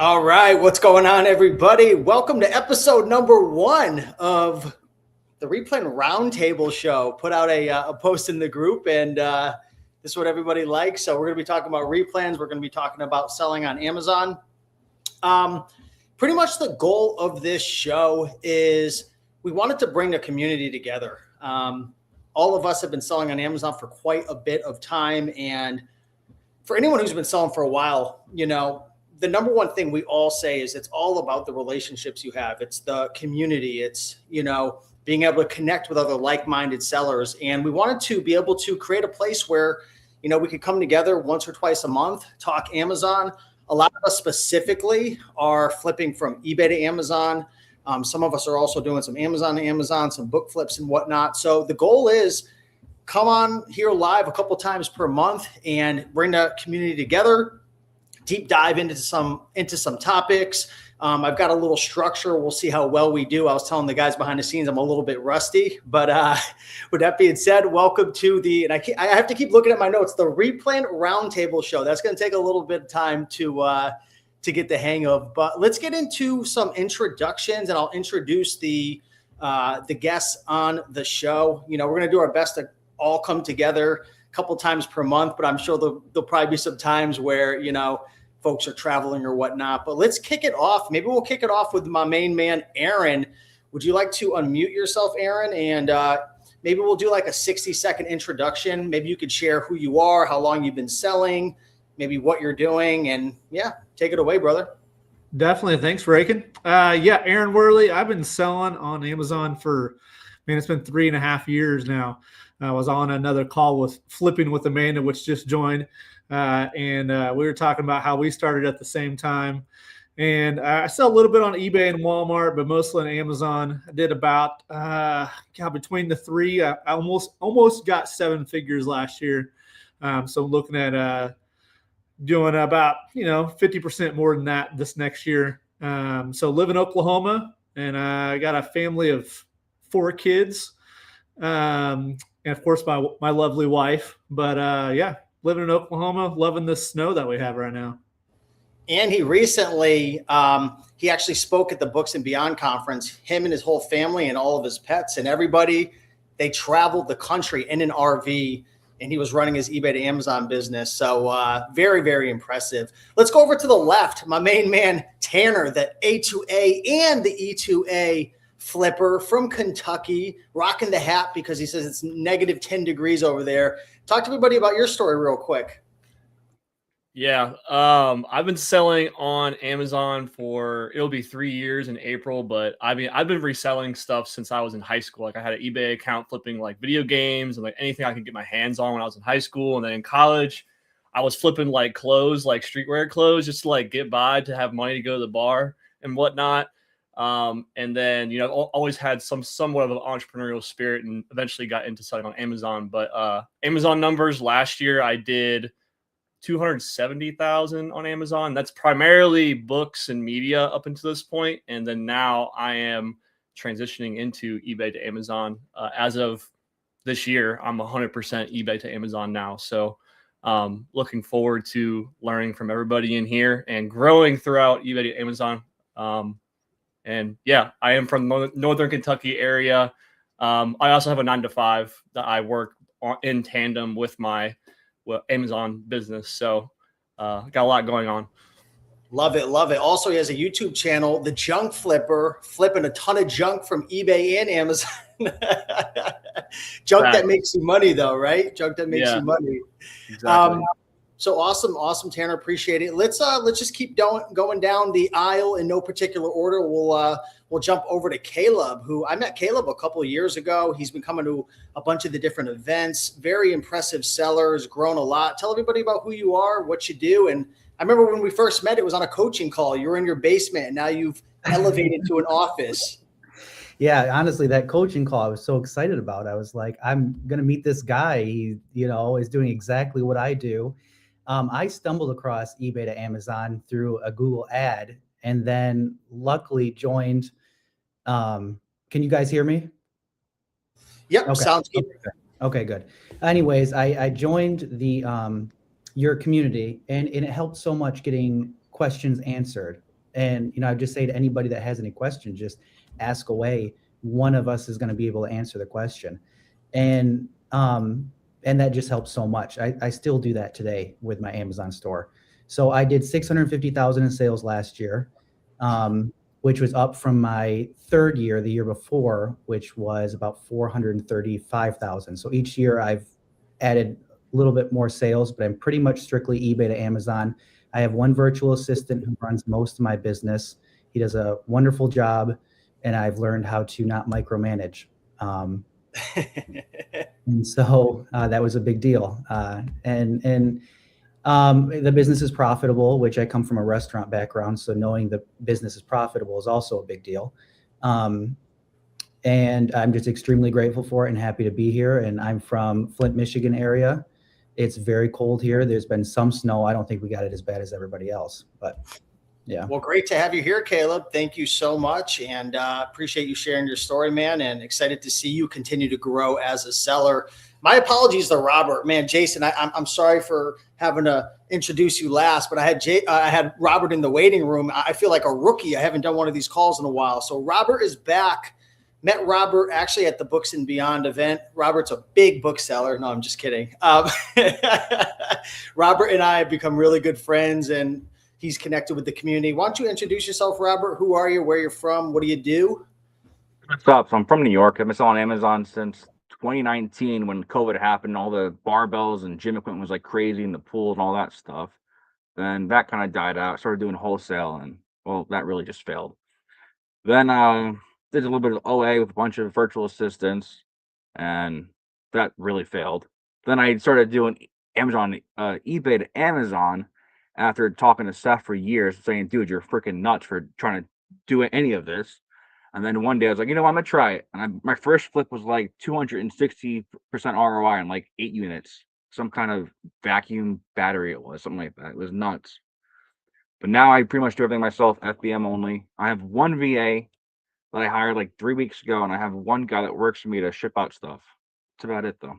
All right, what's going on, everybody? Welcome to episode number 1 of the Replan Roundtable Show. Put out a post in the group, and this is what everybody likes. So we're going to be talking about replans. We're going to be talking about selling on Amazon. Pretty much the goal of this show is we wanted to bring the community together. All of us have been selling on Amazon for quite a bit of time, and for anyone who's been selling for a while, the number one thing we all say is it's all about the relationships you have. It's the community. It's, being able to connect with other like-minded sellers. And we wanted to be able to create a place where, we could come together once or twice a month, talk Amazon. A lot of us specifically are flipping from eBay to Amazon. Some of us are also doing some Amazon to Amazon, some book flips and whatnot. So the goal is come on here live a couple times per month and bring the community together. Deep dive into some topics. I've got a little structure. We'll see how well we do. I was telling the guys behind the scenes I'm a little bit rusty, but with that being said, welcome to I have to keep looking at my notes, the Replan Roundtable Show. That's going to take a little bit of time to get the hang of, but let's get into some introductions, and I'll introduce the guests on the show. We're going to do our best to all come together couple times per month, but I'm sure there'll probably be some times where, folks are traveling or whatnot. But let's kick it off. Maybe we'll kick it off with my main man, Aaron. Would you like to unmute yourself, Aaron? And maybe we'll do like a 60-second introduction. Maybe you could share who you are, how long you've been selling, maybe what you're doing, and take it away, brother. Definitely. Thanks, Rakin. Aaron Worley. I've been selling on Amazon for, it's been 3.5 years now. I was on another call with Flipping with Amanda, which just joined, and we were talking about how we started at the same time. And I sell a little bit on eBay and Walmart, but mostly on Amazon. I did about between the three. I almost got 7 figures last year. So looking at doing about 50% more than that this next year. So live in Oklahoma, and I got a family of 4 kids. And of course, my lovely wife. But living in Oklahoma, loving the snow that we have right now. And he recently, he actually spoke at the Books and Beyond conference, him and his whole family and all of his pets and everybody. They traveled the country in an RV, and he was running his eBay to Amazon business. So very, very impressive. Let's go over to the left. My main man, Tanner, the A2A and the E2A flipper from Kentucky, rocking the hat because he says it's negative 10 degrees over there. Talk to everybody about your story real quick. Yeah. I've been selling on Amazon it'll be 3 years in April, but I've been reselling stuff since I was in high school. Like I had an eBay account flipping like video games and like anything I could get my hands on when I was in high school. And then in college, I was flipping like clothes, like streetwear clothes, just to like get by, to have money to go to the bar and whatnot. And then, always had somewhat of an entrepreneurial spirit, and eventually got into selling on Amazon. But Amazon numbers last year, I did 270,000 on Amazon. That's primarily books and media up until this point. And then now I am transitioning into eBay to Amazon. As of this year, I'm 100% eBay to Amazon now. So looking forward to learning from everybody in here and growing throughout eBay to Amazon. And I am from Northern Kentucky area. I also have a 9-to-5 that I work in tandem with my Amazon business. So got a lot going on. Love it. Love it. Also, he has a YouTube channel, The Junk Flipper, flipping a ton of junk from eBay and Amazon. Junk that makes you money, though, right? Junk that makes you money. Exactly. So awesome, Tanner. Appreciate it. Let's just keep going down the aisle in no particular order. We'll jump over to Caleb, who I met Caleb a couple of years ago. He's been coming to a bunch of the different events. Very impressive seller, has grown a lot. Tell everybody about who you are, what you do. And I remember when we first met, it was on a coaching call. You were in your basement, and now you've elevated to an office. Yeah, honestly, that coaching call I was so excited about. I was like, I'm going to meet this guy. He, is doing exactly what I do. I stumbled across eBay to Amazon through a Google ad, and then luckily joined. Can you guys hear me? Yep, okay. Sounds good. Okay, good. Anyways, I joined the your community, and it helped so much getting questions answered. And, I just say to anybody that has any questions, just ask away. One of us is going to be able to answer the question. And that just helps so much. I still do that today with my Amazon store. So I did 650,000 in sales last year, which was up from my third year, the year before, which was about 435,000. So each year I've added a little bit more sales, but I'm pretty much strictly eBay to Amazon. I have one virtual assistant who runs most of my business. He does a wonderful job, and I've learned how to not micromanage. And so that was a big deal. The business is profitable, which I come from a restaurant background. So knowing the business is profitable is also a big deal. And I'm just extremely grateful for it and happy to be here. And I'm from Flint, Michigan area. It's very cold here. There's been some snow. I don't think we got it as bad as everybody else, but yeah. Well, great to have you here, Caleb. Thank you so much. And appreciate you sharing your story, man. And excited to see you continue to grow as a seller. My apologies to Robert, man. Jason, I'm sorry for having to introduce you last, but I had Robert in the waiting room. I feel like a rookie. I haven't done one of these calls in a while. So Robert is back. Met Robert actually at the Books and Beyond event. Robert's a big bookseller. No, I'm just kidding. Robert and I have become really good friends, and he's connected with the community. Why don't you introduce yourself, Robert? Who are you? Where you're from? What do you do? What's up? So I'm from New York. I've been selling Amazon since 2019 when COVID happened. All the barbells and gym equipment was like crazy in the pools and all that stuff. Then that kind of died out. Started doing wholesale, and well, that really just failed. Then did a little bit of OA with a bunch of virtual assistants, and that really failed. Then I started doing eBay to Amazon after talking to Seth for years, saying, dude, you're freaking nuts for trying to do any of this. And then one day I was like, I'm going to try it. And my first flip was like 260% ROI on like 8 units, some kind of vacuum battery it was, something like that. It was nuts. But now I pretty much do everything myself, FBM only. I have one VA that I hired like 3 weeks ago, and I have one guy that works for me to ship out stuff. That's about it, though.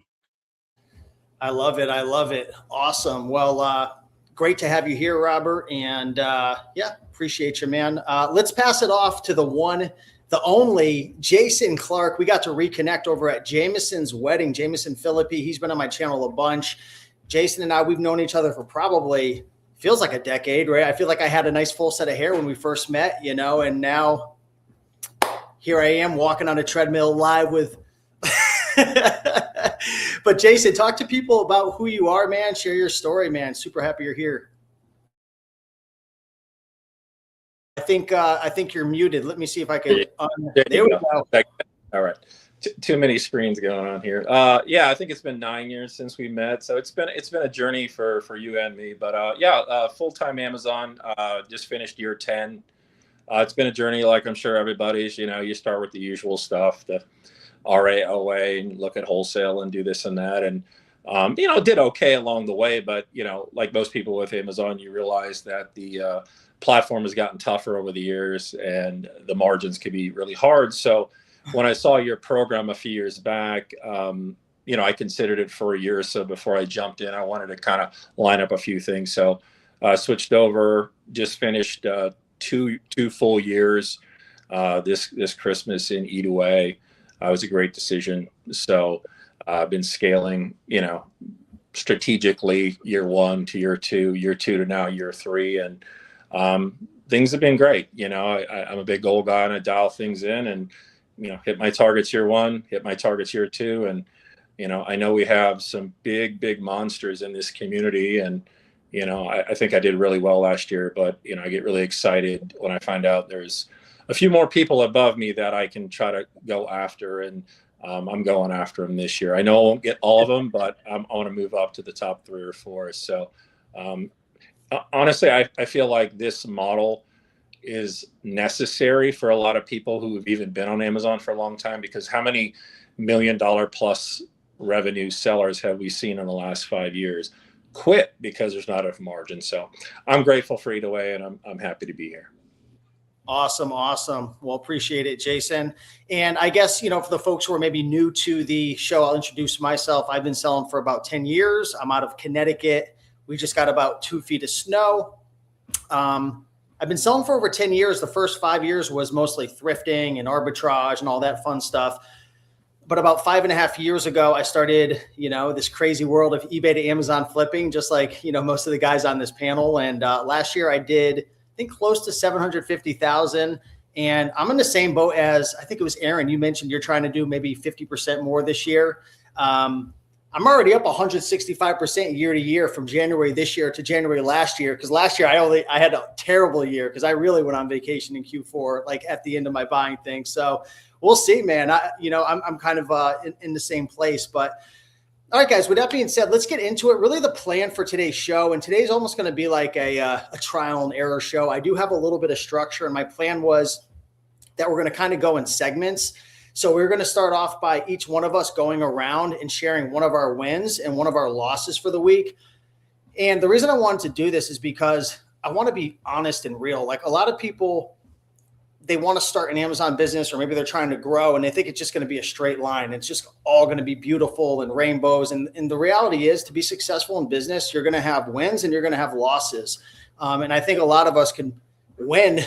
I love it. Awesome. Well, great to have you here, Robert. And appreciate you, man. Let's pass it off to the one, the only Jason Clark. We got to reconnect over at Jameson's wedding. Jameson Philippi. He's been on my channel a bunch. Jason and I, we've known each other for probably feels like a decade, right? I feel like I had a nice full set of hair when we first met, and now here I am walking on a treadmill live with. But Jason, talk to people about who you are, man. Share your story, man. Super happy you're here. I think you're muted. Let me see if I can. There we go. All right. Too many screens going on here. I think it's been 9 years since we met, so it's been a journey for you and me. But full-time Amazon. Just finished year 10. It's been a journey, like I'm sure everybody's. You start with the usual stuff, the RA, OA, and look at wholesale and do this and that, and did okay along the way. But like most people with Amazon, you realize that the platform has gotten tougher over the years, and the margins can be really hard. So when I saw your program a few years back, I considered it for a year or so before I jumped in. I wanted to kind of line up a few things, so switched over. Just finished two full years this Christmas in E2A. It was a great decision. So I've been scaling, strategically year 1 to year 2 to now year 3. And things have been great. I'm a big goal guy, and I dial things in and, hit my targets year 1, hit my targets year 2. And, I know we have some big monsters in this community, and, I think I did really well last year, but, I get really excited when I find out there's a few more people above me that I can try to go after. And I'm going after them this year. I know I won't get all of them, but I want to move up to the top 3 or 4. So honestly, I feel like this model is necessary for a lot of people who have even been on Amazon for a long time, because how many $1 million plus revenue sellers have we seen in the last 5 years quit because there's not enough margin? So I'm grateful for E2A, and I'm happy to be here. Awesome. Well, appreciate it, Jason. And I guess, for the folks who are maybe new to the show, I'll introduce myself. I've been selling for about 10 years. I'm out of Connecticut. We just got about 2 feet of snow. I I've been selling for over 10 years. The first 5 years was mostly thrifting and arbitrage and all that fun stuff. But about 5.5 years ago, I started, this crazy world of eBay to Amazon flipping, just like, most of the guys on this panel. And last year I did, I think, close to 750,000. And I'm in the same boat as, I think it was Aaron. You mentioned you're trying to do maybe 50% more this year. I'm already up 165% year to year from January this year to January last year. Because last year I had a terrible year because I really went on vacation in Q4, like at the end of my buying thing. So we'll see, man. I'm kind of in the same place. But all right, guys, with that being said, let's get into it. Really the plan for today's show, and today's almost going to be like a trial and error show. I do have a little bit of structure, and my plan was that we're going to kind of go in segments. So we're going to start off by each one of us going around and sharing one of our wins and one of our losses for the week. And the reason I wanted to do this is because I want to be honest and real. Like a lot of people, they want to start an Amazon business, or maybe they're trying to grow and they think it's just going to be a straight line. It's just all going to be beautiful and rainbows. And the reality is, to be successful in business, you're going to have wins and you're going to have losses. And I think a lot of us can win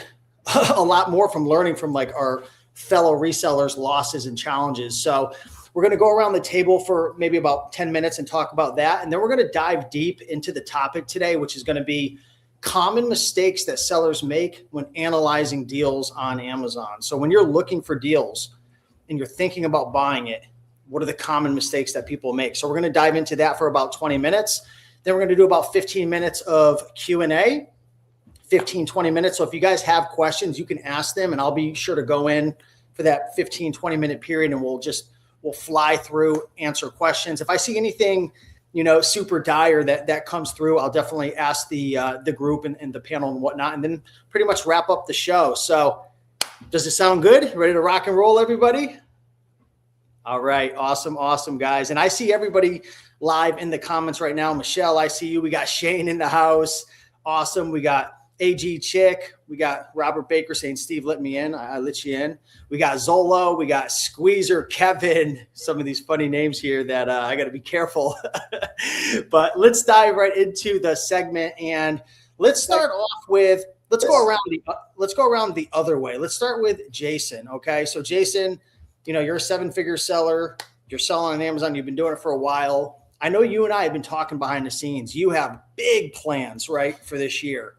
a lot more from learning from like our fellow resellers' losses and challenges. So we're going to go around the table for maybe about 10 minutes and talk about that. And then we're going to dive deep into the topic today, which is going to be common mistakes that sellers make when analyzing deals on Amazon. So when you're looking for deals and you're thinking about buying it, what are the common mistakes that people make? So we're going to dive into that for about 20 minutes. Then we're going to do about 15 minutes of Q&A, 15, 20 minutes. So if you guys have questions, you can ask them, and I'll be sure to go in for that 15, 20 minute period, and we'll fly through, answer questions. If I see anything, super dire that comes through, I'll definitely ask the group and the panel and whatnot, and then pretty much wrap up the show. So does it sound good? Ready to rock and roll, everybody? All right. Awesome, guys. And I see everybody live in the comments right now. Michelle, I see you. We got Shane in the house. Awesome. We got AG Chick. We got Robert Baker saying, Steve, let me in. I let you in. We got Zolo. We got Squeezer, Kevin. Some of these funny names here that I got to be careful. But let's dive right into the segment, and let's start off with, let's go around the other way. Let's start with Jason. Okay. So Jason, you're a 7-figure seller. You're selling on Amazon. You've been doing it for a while. I know you and I have been talking behind the scenes. You have big plans, right, for this year.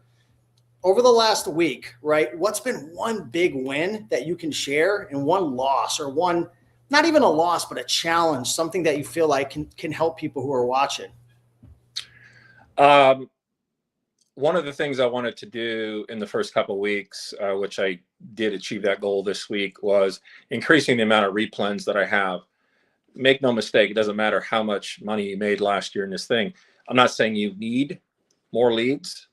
Over the last week, right, what's been one big win that you can share, and one loss, or one, not even a loss, but a challenge, something that you feel like can help people who are watching? One of the things I wanted to do in the first couple of weeks, which I did achieve that goal this week, was increasing the amount of replens that I have. Make no mistake, it doesn't matter how much money you made last year in this thing. I'm not saying you need more leads.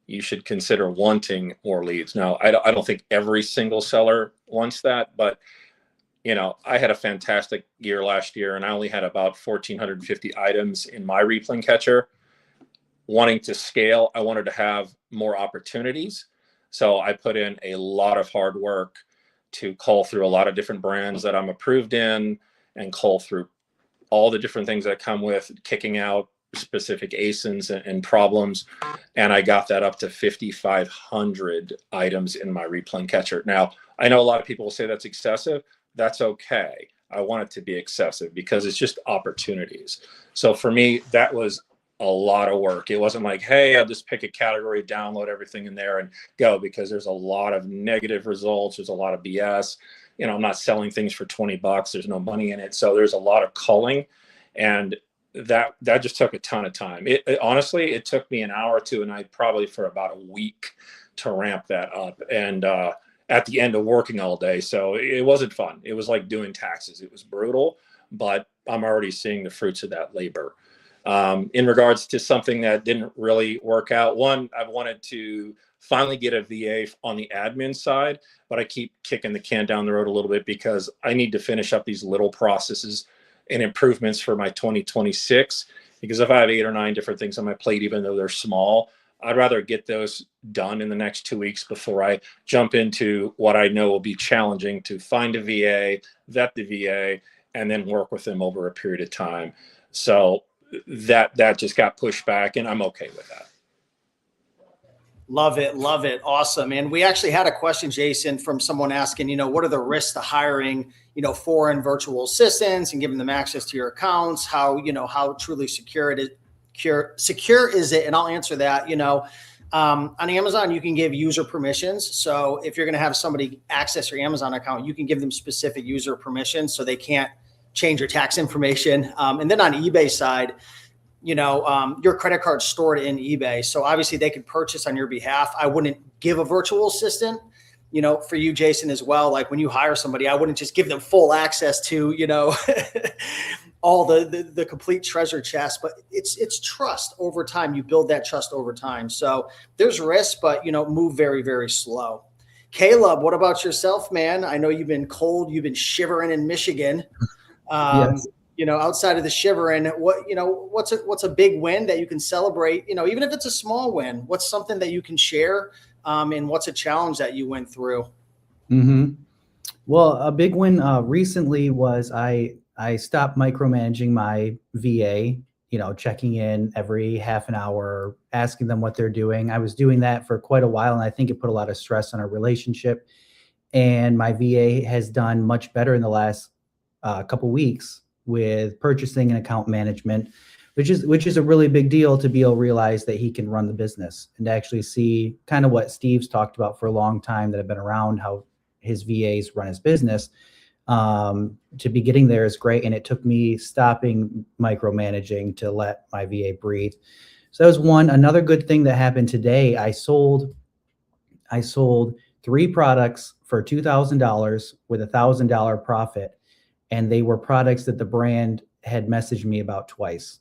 You should consider wanting more leads. Now, I don't think every single seller wants that, but I had a fantastic year last year, and I only had about 1,450 items in my replen catcher. Wanting to scale, I wanted to have more opportunities. So I put in a lot of hard work to cull through a lot of different brands that I'm approved in, and cull through all the different things that come with kicking out specific ASINs and problems. And I got that up to 5,500 items in my replen catcher. Now, I know a lot of people will say that's excessive. That's okay. I want it to be excessive because it's just opportunities. So for me, that was a lot of work. It wasn't like, hey, I'll just pick a category, download everything in there and go, because there's a lot of negative results. There's a lot of BS. I'm not selling things for $20. There's no money in it. So there's a lot of culling, and that just took a ton of time. Honestly, it took me an hour to a night, probably for about a week, to ramp that up. And at the end of working all day. So it wasn't fun. It was like doing taxes. It was brutal, but I'm already seeing the fruits of that labor. In regards to something that didn't really work out, one, I wanted to finally get a VA on the admin side, but I keep kicking the can down the road a little bit because I need to finish up these little processes and improvements for my 2026. Because if I have 8 or 9 different things on my plate, even though they're small, I'd rather get those done in the next 2 weeks before I jump into what I know will be challenging to find a VA, vet the VA, and then work with them over a period of time. So that just got pushed back, and I'm okay with that. Love it. Love it. Awesome. And we actually had a question, Jason, from someone asking, what are the risks to hiring, foreign virtual assistants and giving them access to your accounts? How truly secure is it? And I'll answer that, on Amazon, you can give user permissions. So if you're going to have somebody access your Amazon account, you can give them specific user permissions so they can't change your tax information. And then on eBay side, your credit card's stored in eBay. So obviously they could purchase on your behalf. I wouldn't give a virtual assistant, for you, Jason, as well. Like when you hire somebody, I wouldn't just give them full access to, all the complete treasure chest, but it's trust over time. You build that trust over time. So there's risk, but, move very, very slow. Caleb, what about yourself, man? I know you've been cold. You've been shivering in Michigan. Yes. Outside of the shivering, what's a big win that you can celebrate? Even if it's a small win, what's something that you can share? And what's a challenge that you went through? Mm-hmm. Well, a big win recently was I stopped micromanaging my VA, checking in every half an hour, asking them what they're doing. I was doing that for quite a while, and I think it put a lot of stress on our relationship. And my VA has done much better in the last couple weeks with purchasing and account management, which is a really big deal to be able to realize that he can run the business and to actually see kind of what Steve's talked about for a long time that have been around, how his VAs run his business. To be getting there is great. And it took me stopping micromanaging to let my VA breathe. So that was one. Another good thing that happened today, I sold 3 products for $2,000 with $1,000 profit. And they were products that the brand had messaged me about twice.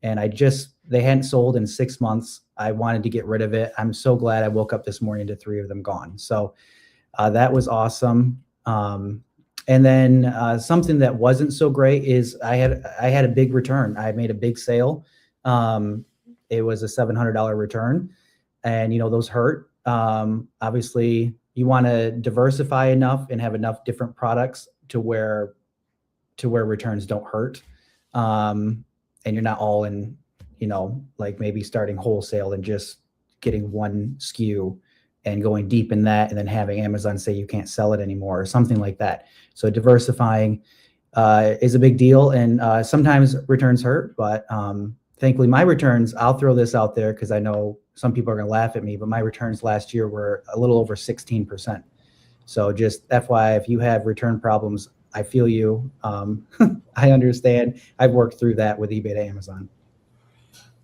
And they hadn't sold in 6 months. I wanted to get rid of it. I'm so glad I woke up this morning to 3 of them gone. So that was awesome. And then something that wasn't so great is I had a big return. I made a big sale. It was a $700 return, and those hurt. Obviously, you want to diversify enough and have enough different products to where returns don't hurt, and you're not all in. Like maybe starting wholesale and just getting one SKU and going deep in that, and then having Amazon say you can't sell it anymore or something like that. So diversifying is a big deal, and sometimes returns hurt, but thankfully my returns, I'll throw this out there because I know some people are going to laugh at me, but my returns last year were a little over 16%. So just FYI, if you have return problems, I feel you. I understand. I've worked through that with eBay to Amazon.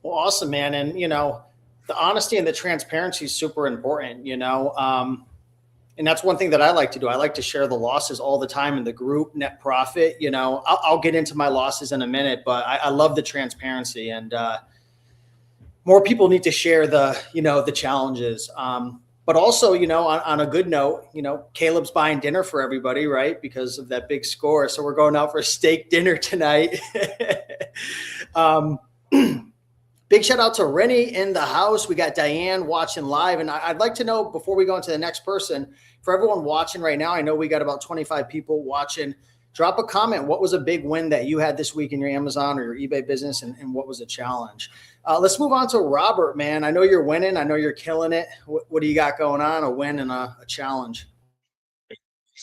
Well, awesome, man. And, the honesty and the transparency is super important, and that's one thing that I like to do. I like to share the losses all the time in the group, net profit. I'll get into my losses in a minute, but I love the transparency, and more people need to share the challenges. But also, on a good note, Caleb's buying dinner for everybody, right? Because of that big score. So we're going out for a steak dinner tonight. Big shout out to Rennie in the house. We got Diane watching live. And I'd like to know, before we go into the next person, for everyone watching right now, I know we got about 25 people watching. Drop a comment. What was a big win that you had this week in your Amazon or your eBay business, and what was a challenge? Let's move on to Robert, man. I know you're winning. I know you're killing it. What do you got going on? A win and a challenge?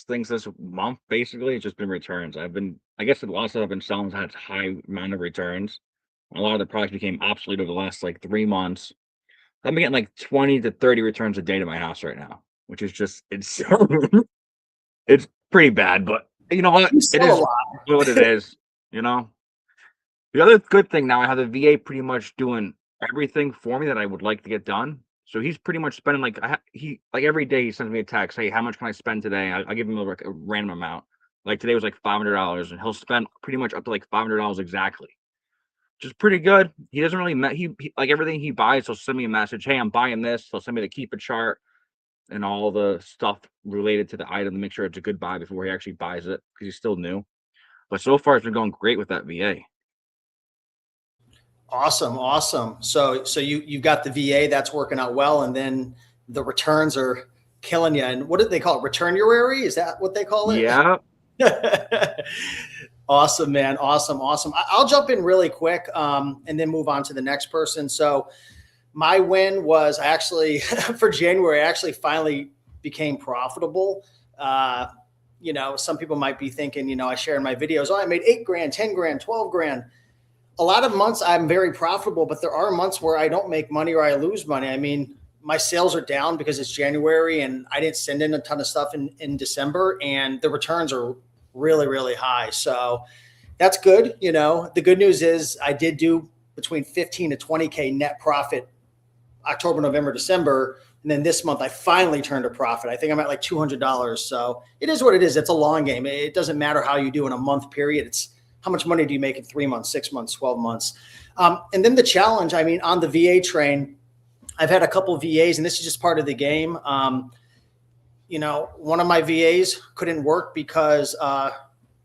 Things this month, basically, it's just been returns. I guess the lots that I've been selling has had high amount of returns. A lot of the products became obsolete over the last 3 months. I've been getting 20 to 30 returns a day to my house right now, which is just, it's pretty bad, but you know what? It is what it is, The other good thing now, I have the VA pretty much doing everything for me that I would like to get done. So he's pretty much spending every day he sends me a text, hey, how much can I spend today? I give him a random amount. Like today was $500, and he'll spend pretty much up to $500 exactly. Which is pretty good. He doesn't really he everything he buys, he'll send me a message, hey, I'm buying this. He'll send me the keep a chart and all the stuff related to the item to make sure it's a good buy before he actually buys it, because he's still new. But so far it's been going great with that VA. Awesome. So you've got the VA that's working out well, and then the returns are killing you. And what did they call it? Returnuary? Is that what they call it? Yeah. Awesome, man. Awesome. I'll jump in really quick and then move on to the next person. So my win was for January, I actually finally became profitable. Some people might be thinking, I share in my videos, I made $8,000, $10,000, $12,000. A lot of months I'm very profitable, but there are months where I don't make money or I lose money. I mean, my sales are down because it's January and I didn't send in a ton of stuff in December, and the returns are really, really high. So that's good. The good news is I did do between 15 to 20K net profit October, November, December. And then this month I finally turned a profit. I think I'm at like $200. So it is what it is. It's a long game. It doesn't matter how you do in a month period. It's how much money do you make in 3 months, 6 months, 12 months. And then the challenge, on the VA train, I've had a couple of VAs, and this is just part of the game. One of my VAs couldn't work because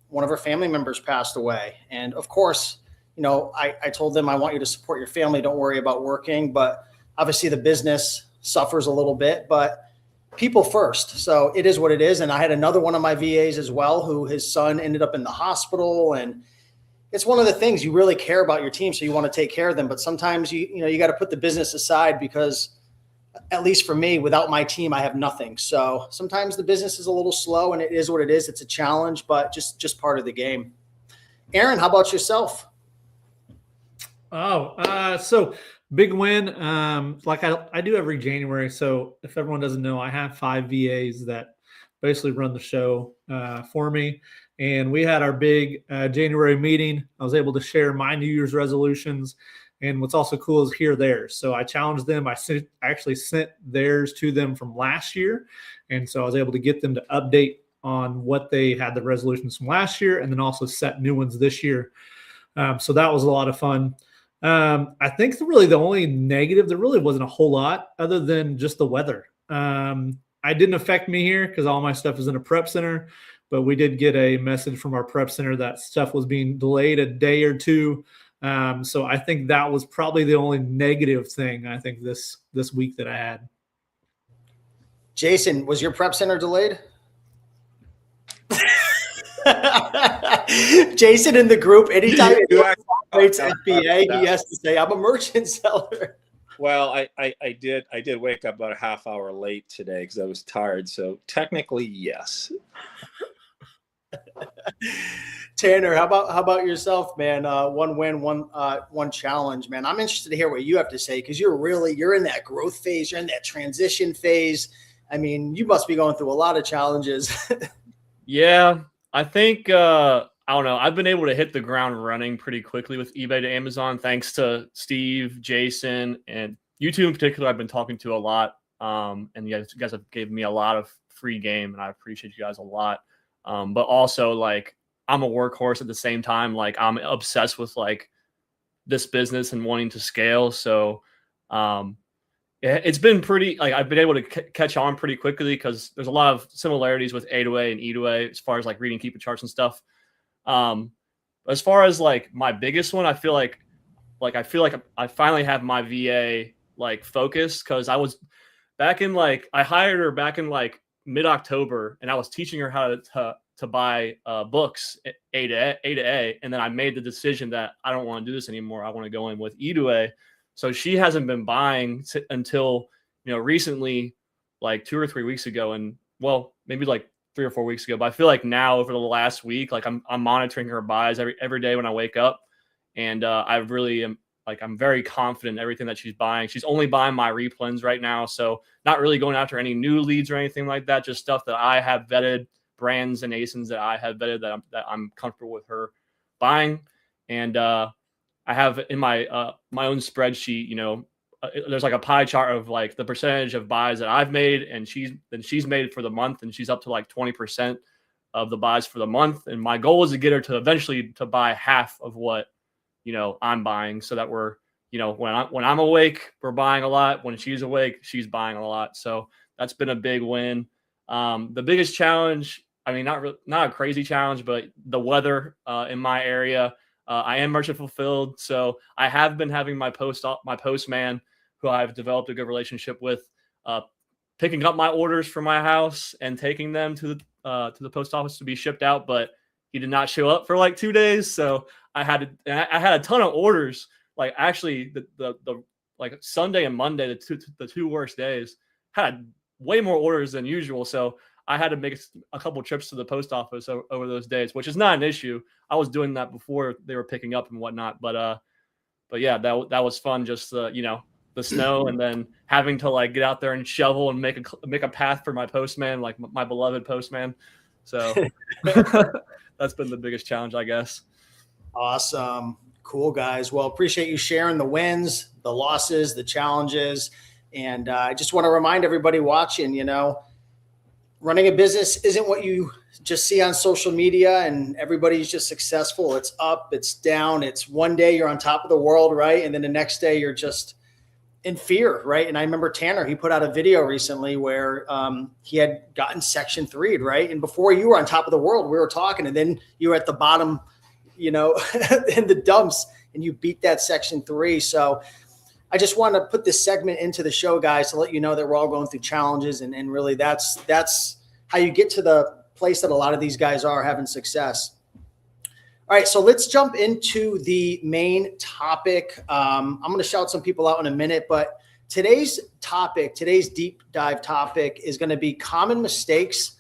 one of her family members passed away. And of course, I told them, I want you to support your family. Don't worry about working. But obviously the business suffers a little bit, but people first. So it is what it is. And I had another one of my VAs as well, who his son ended up in the hospital. And it's one of the things, you really care about your team, so you want to take care of them. But sometimes you got to put the business aside, because at least for me, without my team, I have nothing. So sometimes the business is a little slow, and it is what it is. It's a challenge, but just part of the game. Aaron, how about yourself? So big win. Like I do every January. So if everyone doesn't know, I have 5 VAs that basically run the show for me. And we had our big January meeting. I was able to share my New Year's resolutions. And what's also cool is hear theirs. So I challenged them. I actually sent theirs to them from last year. And so I was able to get them to update on what they had, the resolutions from last year, and then also set new ones this year. So that was a lot of fun. I think really the only negative, there really wasn't a whole lot other than just the weather. It didn't affect me here because all my stuff is in a prep center, but we did get a message from our prep center that stuff was being delayed a day or two. So I think that was probably the only negative thing I think this week that I had. Jason, was your prep center delayed? Jason in the group, anytime he rates FBA, he has to say, I'm a merchant seller. Well, I did wake up about a half hour late today because I was tired. So technically, yes. Tanner, how about yourself, man? One win, one challenge, man. I'm interested to hear what you have to say, because you're in that growth phase, you're in that transition phase. I mean, you must be going through a lot of challenges. Yeah, I think I don't know. I've been able to hit the ground running pretty quickly with eBay to Amazon, thanks to Steve, Jason, and you two in particular. I've been talking to a lot, and you guys have given me a lot of free game, and I appreciate you guys a lot. But also, like, I'm a workhorse at the same time. Like, I'm obsessed with like this business and wanting to scale. So it's been pretty, like, I've been able to catch on pretty quickly because there's a lot of similarities with A2A and E2A as far as like reading keeper charts and stuff. As far as like my biggest one, I feel like I finally have my VA like focused, because I was back in like, I hired her back in like mid-October, and I was teaching her how to buy books A to A, and then I made the decision that I don't want to do this anymore. I want to go in with E2A. So she hasn't been buying until recently, like 2 or 3 weeks ago, and well, maybe like 3 or 4 weeks ago. But I feel like now over the last week, like I'm monitoring her buys every day when I wake up, and I really am. Like, I'm very confident in everything that she's buying. She's only buying my replens right now. So not really going after any new leads or anything like that. Just stuff that I have vetted, brands and ASINs that I have vetted that I'm comfortable with her buying. And I have in my my own spreadsheet, there's like a pie chart of like the percentage of buys that I've made, and she's made for the month, and she's up to like 20% of the buys for the month. And my goal is to get her to eventually to buy half of what I'm buying, so that we're, when I'm awake, we're buying a lot. When she's awake, she's buying a lot. So that's been a big win. The biggest challenge, I mean, not a crazy challenge, but the weather in my area. I am merchant fulfilled, so I have been having my postman, who I've developed a good relationship with, picking up my orders from my house and taking them to the post office to be shipped out. But he did not show up for like 2 days, so I had a ton of orders. Like, actually, the like Sunday and Monday, the two worst days, had way more orders than usual. So I had to make a couple trips to the post office over those days, which is not an issue. I was doing that before they were picking up and whatnot. But yeah, that was fun. Just the snow, and then having to like get out there and shovel and make a path for my postman, like my beloved postman. So that's been the biggest challenge, I guess. Awesome. Cool, guys. Well, appreciate you sharing the wins, the losses, the challenges. And I just want to remind everybody watching, running a business isn't what you just see on social media and everybody's just successful. It's up, it's down. It's one day you're on top of the world, right? And then the next day you're just in fear, right? And I remember Tanner, he put out a video recently where he had gotten Section 3'd, right? And before you were on top of the world, we were talking, and then you were at the bottom, in the dumps, and you beat that Section 3. So I just want to put this segment into the show, guys, to let you know that we're all going through challenges, and really that's how you get to the place that a lot of these guys are having success. All right, so let's jump into the main topic. I'm going to shout some people out in a minute, but today's deep dive topic is going to be common mistakes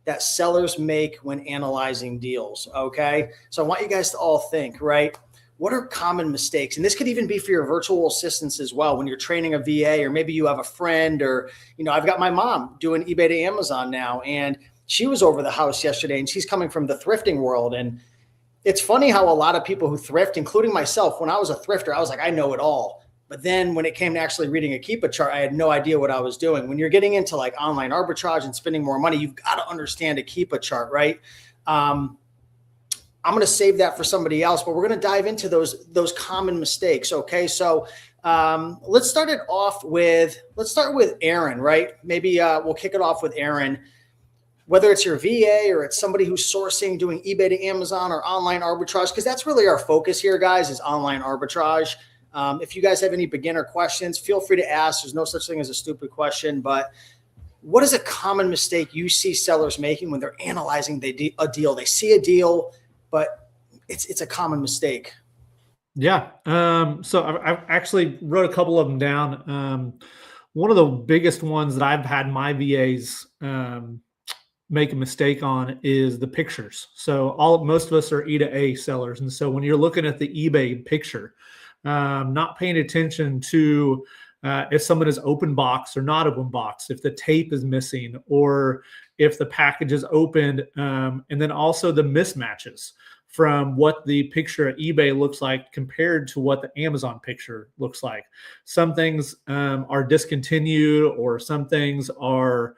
that sellers make when analyzing deals, okay? So I want you guys to all think, right? What are common mistakes? And this could even be for your virtual assistants as well. When you're training a VA, or maybe you have a friend, or, I've got my mom doing eBay to Amazon now, and she was over the house yesterday, and she's coming from the thrifting world. And it's funny how a lot of people who thrift, including myself, when I was a thrifter, I was like, I know it all. But then when it came to actually reading a Keepa chart, I had no idea what I was doing. When you're getting into like online arbitrage and spending more money, you've got to understand a Keepa chart, right? I'm going to save that for somebody else, but we're going to dive into those common mistakes. Okay. So let's start with Aaron, right? Maybe we'll kick it off with Aaron. Whether it's your VA or it's somebody who's sourcing, doing eBay to Amazon or online arbitrage, because that's really our focus here, guys, is online arbitrage. If you guys have any beginner questions, feel free to ask. There's no such thing as a stupid question, but what is a common mistake you see sellers making when they're analyzing a deal? They see a deal, but it's a common mistake. Yeah. So I've actually wrote a couple of them down. One of the biggest ones that I've had my VAs make a mistake on is the pictures. So most of us are E to A sellers. And so when you're looking at the eBay picture, not paying attention to if someone is open box or not open box, if the tape is missing, or if the package is opened, and then also the mismatches from what the picture at eBay looks like compared to what the Amazon picture looks like. Some things are discontinued, or some things are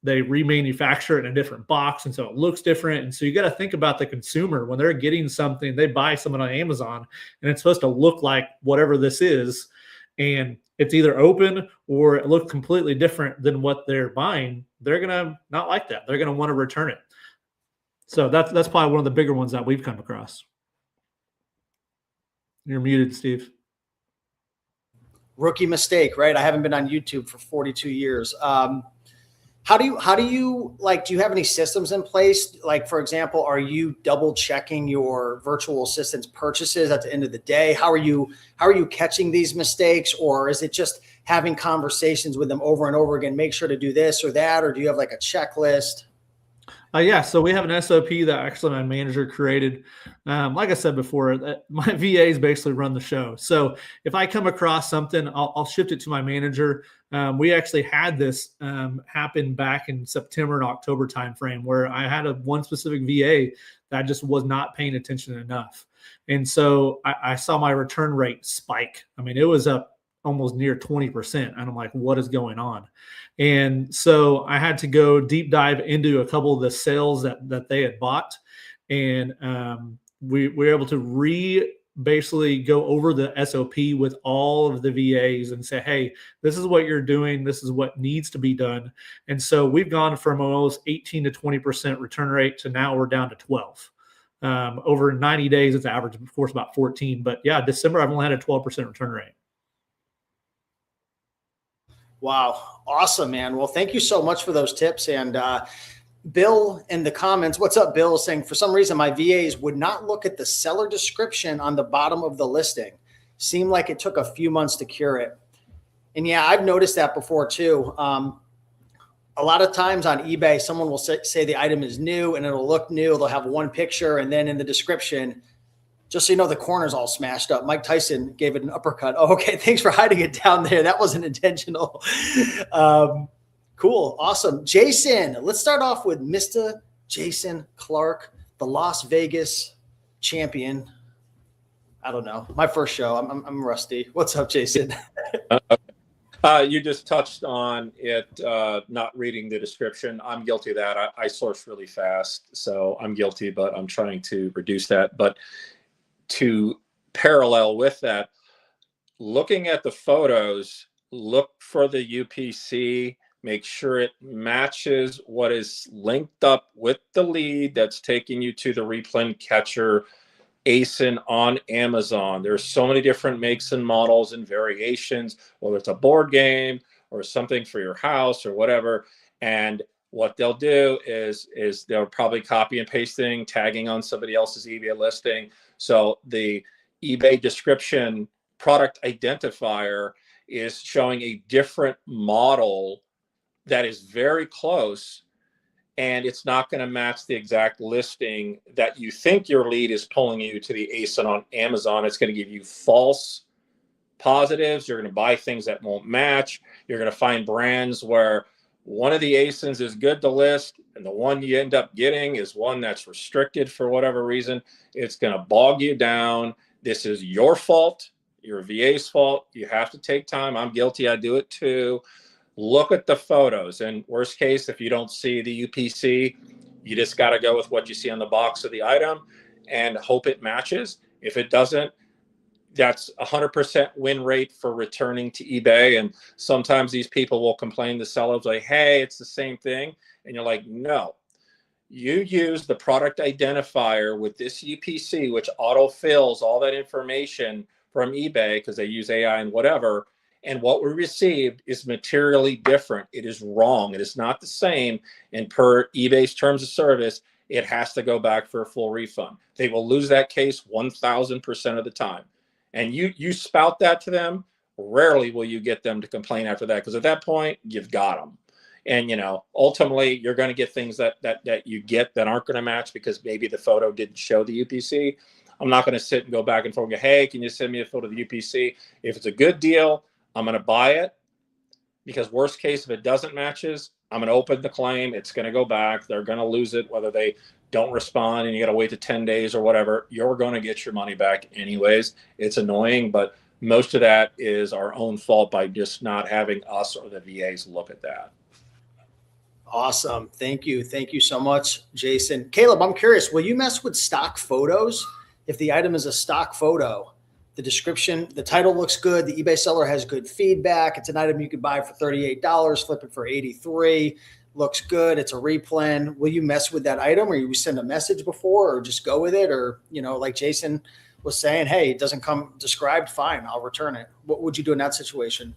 they remanufacture it in a different box, and so it looks different. And so you got to think about the consumer when they're getting something. They buy something on Amazon, and it's supposed to look like whatever this is, and it's either open or it looks completely different than what they're buying. They're gonna not like that. They're gonna want to return it. So that's probably one of the bigger ones that we've come across. You're muted, Steve. Rookie mistake, right? I haven't been on YouTube for 42 years. How do you do you have any systems in place? Like, for example, are you double checking your virtual assistant's purchases at the end of the day? How are you catching these mistakes? Or is it just having conversations with them over and over again? Make sure to do this or that, or do you have like a checklist? Yeah, so we have an SOP that actually my manager created. Like I said before, my VAs basically run the show. So if I come across something, I'll shift it to my manager. We actually had this happen back in September and October timeframe, where I had one specific VA that just was not paying attention enough. And so I saw my return rate spike. I mean, it was up almost near 20%. And I'm like, what is going on? And so I had to go deep dive into a couple of the sales that they had bought. And we were able to basically go over the SOP with all of the VAs and say, hey, this is what you're doing. This is what needs to be done. And so we've gone from almost 18 to 20% return rate to now we're down to 12. Over 90 days, it's average, of course, about 14. But yeah, December, I've only had a 12% return rate. Wow. Awesome, man. Well, thank you so much for those tips. And Bill in the comments, what's up, Bill, saying for some reason my VAs would not look at the seller description on the bottom of the listing. seemed like it took a few months to cure it. And yeah, I've noticed that before too. A lot of times on eBay, someone will say the item is new and it'll look new. They'll have one picture, and then in the description, just so you know, the corner's all smashed up. Mike Tyson gave it an uppercut. Oh, okay. Thanks for hiding it down there. That wasn't intentional. Cool. Awesome. Jason, let's start off with Mr. Jason Clark, the Las Vegas champion. I don't know. My first show. I'm rusty. What's up, Jason? You just touched on it, not reading the description. I'm guilty of that. I source really fast, so I'm guilty, but I'm trying to reduce that. But to parallel with that, looking at the photos, look for the UPC, make sure it matches what is linked up with the lead that's taking you to the Replen Catcher ASIN on Amazon. There's so many different makes and models and variations, whether it's a board game or something for your house or whatever. And what they'll do is they'll probably copy and pasting, tagging on somebody else's eBay listing. So the eBay description product identifier is showing a different model that is very close, and it's not going to match the exact listing that you think your lead is pulling you to the ASIN on Amazon. It's going to give you false positives. You're going to buy things that won't match. You're going to find brands where one of the ASINs is good to list, and the one you end up getting is one that's restricted for whatever reason. It's going to bog you down. This is your fault, your VA's fault. You have to take time. I'm guilty. I do it too. Look at the photos, and worst case, if you don't see the UPC, you just got to go with what you see on the box of the item and hope it matches. If it doesn't, that's 100% win rate for returning to eBay. And sometimes these people will complain to sellers like, hey, it's the same thing. And you're like, no, you use the product identifier with this UPC, which autofills all that information from eBay because they use AI and whatever. And what we received is materially different. It is wrong. It is not the same. And per eBay's terms of service, it has to go back for a full refund. They will lose that case 1,000% of the time. And you spout that to them, rarely will you get them to complain after that, because at that point, you've got them. And, you know, ultimately, you're going to get things that you get that aren't going to match because maybe the photo didn't show the UPC. I'm not going to sit and go back and forth and go, hey, can you send me a photo of the UPC? If it's a good deal, I'm going to buy it, because worst case, if it doesn't matches, I'm going to open the claim. It's going to go back. They're going to lose it, whether they don't respond and you got to wait to 10 days or whatever. You're going to get your money back anyways. It's annoying, but most of that is our own fault by just not having us or the VAs look at that. Awesome. Thank you. Thank you so much, Jason. Caleb, I'm curious, will you mess with stock photos? If the item is a stock photo, the description, the title looks good, the eBay seller has good feedback, it's an item you could buy for $38, flip it for $83, looks good, it's a replen. Will you mess with that item, or you send a message before, or just go with it? Or, you know, like Jason was saying, hey, it doesn't come described, fine, I'll return it. What would you do in that situation?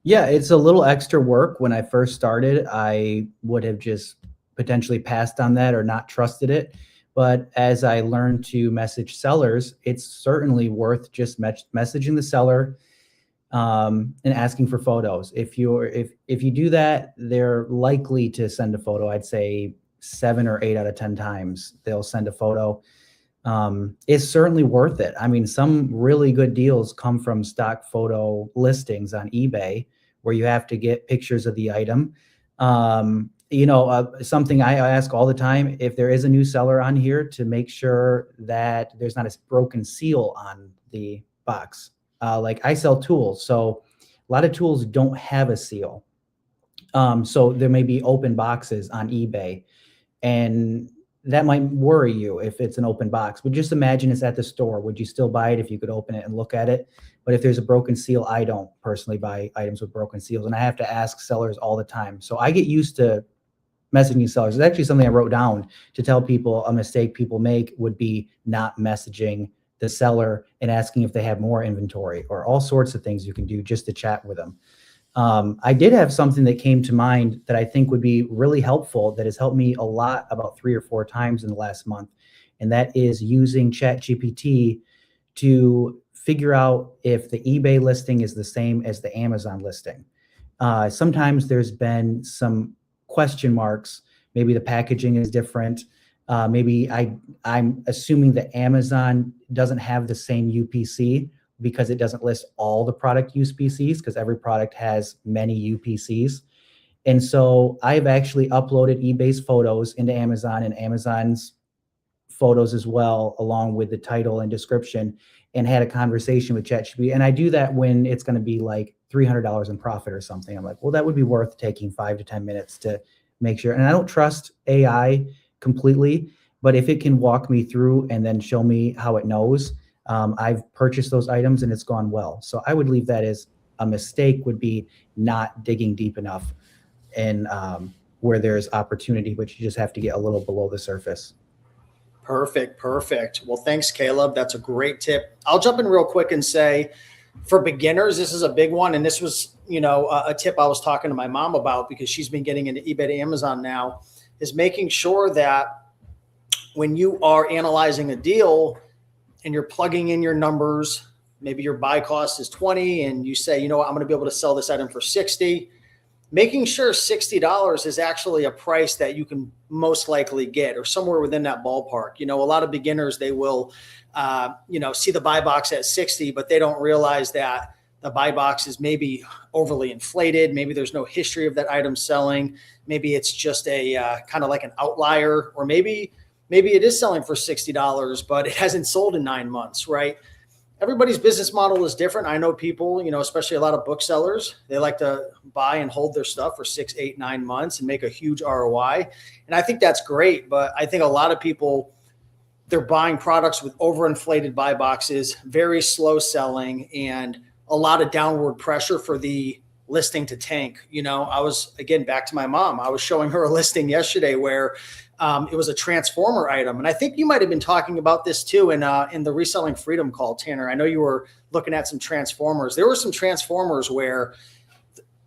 Yeah, it's a little extra work. When I first started, I would have just potentially passed on that or not trusted it. But as I learned to message sellers, it's certainly worth just messaging the seller and asking for photos. If you do that, they're likely to send a photo. I'd say 7 or 8 out of 10 times they'll send a photo. It's certainly worth it. I mean, some really good deals come from stock photo listings on eBay where you have to get pictures of the item. Something I ask all the time, if there is a new seller on here, to make sure that there's not a broken seal on the box. Like I sell tools, so a lot of tools don't have a seal. So there may be open boxes on eBay, and that might worry you if it's an open box. But just imagine it's at the store. Would you still buy it if you could open it and look at it? But if there's a broken seal, I don't personally buy items with broken seals, and I have to ask sellers all the time. So I get used to messaging sellers. It's actually something I wrote down to tell people a mistake people make would be not messaging the seller and asking if they have more inventory, or all sorts of things you can do just to chat with them. I did have something that came to mind that I think would be really helpful, that has helped me a lot about 3 or 4 times in the last month. And that is using ChatGPT to figure out if the eBay listing is the same as the Amazon listing. Sometimes there's been some question marks. Maybe the packaging is different. Maybe I'm assuming that Amazon doesn't have the same UPC because it doesn't list all the product UPCs, because every product has many UPCs. And so I've actually uploaded eBay's photos into Amazon and Amazon's photos as well, along with the title and description, and had a conversation with ChatGPT. And I do that when it's going to be like $300 in profit or something. I'm like, well, that would be worth taking 5 to 10 minutes to make sure. And I don't trust AI completely, but if it can walk me through and then show me how it knows, I've purchased those items and it's gone well. So I would leave that as a mistake would be not digging deep enough and where there's opportunity, but you just have to get a little below the surface. Perfect. Well, thanks, Caleb. That's a great tip. I'll jump in real quick and say, for beginners, this is a big one. And this was, a tip I was talking to my mom about, because she's been getting into eBay to Amazon now, is making sure that when you are analyzing a deal and you're plugging in your numbers, maybe your buy cost is 20 and you say, I'm going to be able to sell this item for 60, making sure $60 is actually a price that you can most likely get, or somewhere within that ballpark. A lot of beginners, they will, see the buy box at 60, but they don't realize that the buy box is maybe overly inflated. Maybe there's no history of that item selling. Maybe it's just a kind of like an outlier, or maybe it is selling for $60, but it hasn't sold in 9 months, right? Everybody's business model is different. I know people, especially a lot of booksellers, they like to buy and hold their stuff for 6, 8, 9 months and make a huge ROI. And I think that's great. But I think a lot of people, they're buying products with overinflated buy boxes, very slow selling, and a lot of downward pressure for the listing to tank. I was, again, back to my mom. I was showing her a listing yesterday where it was a transformer item. And I think you might have been talking about this too in the Reselling Freedom call, Tanner. I know you were looking at some transformers. There were some transformers where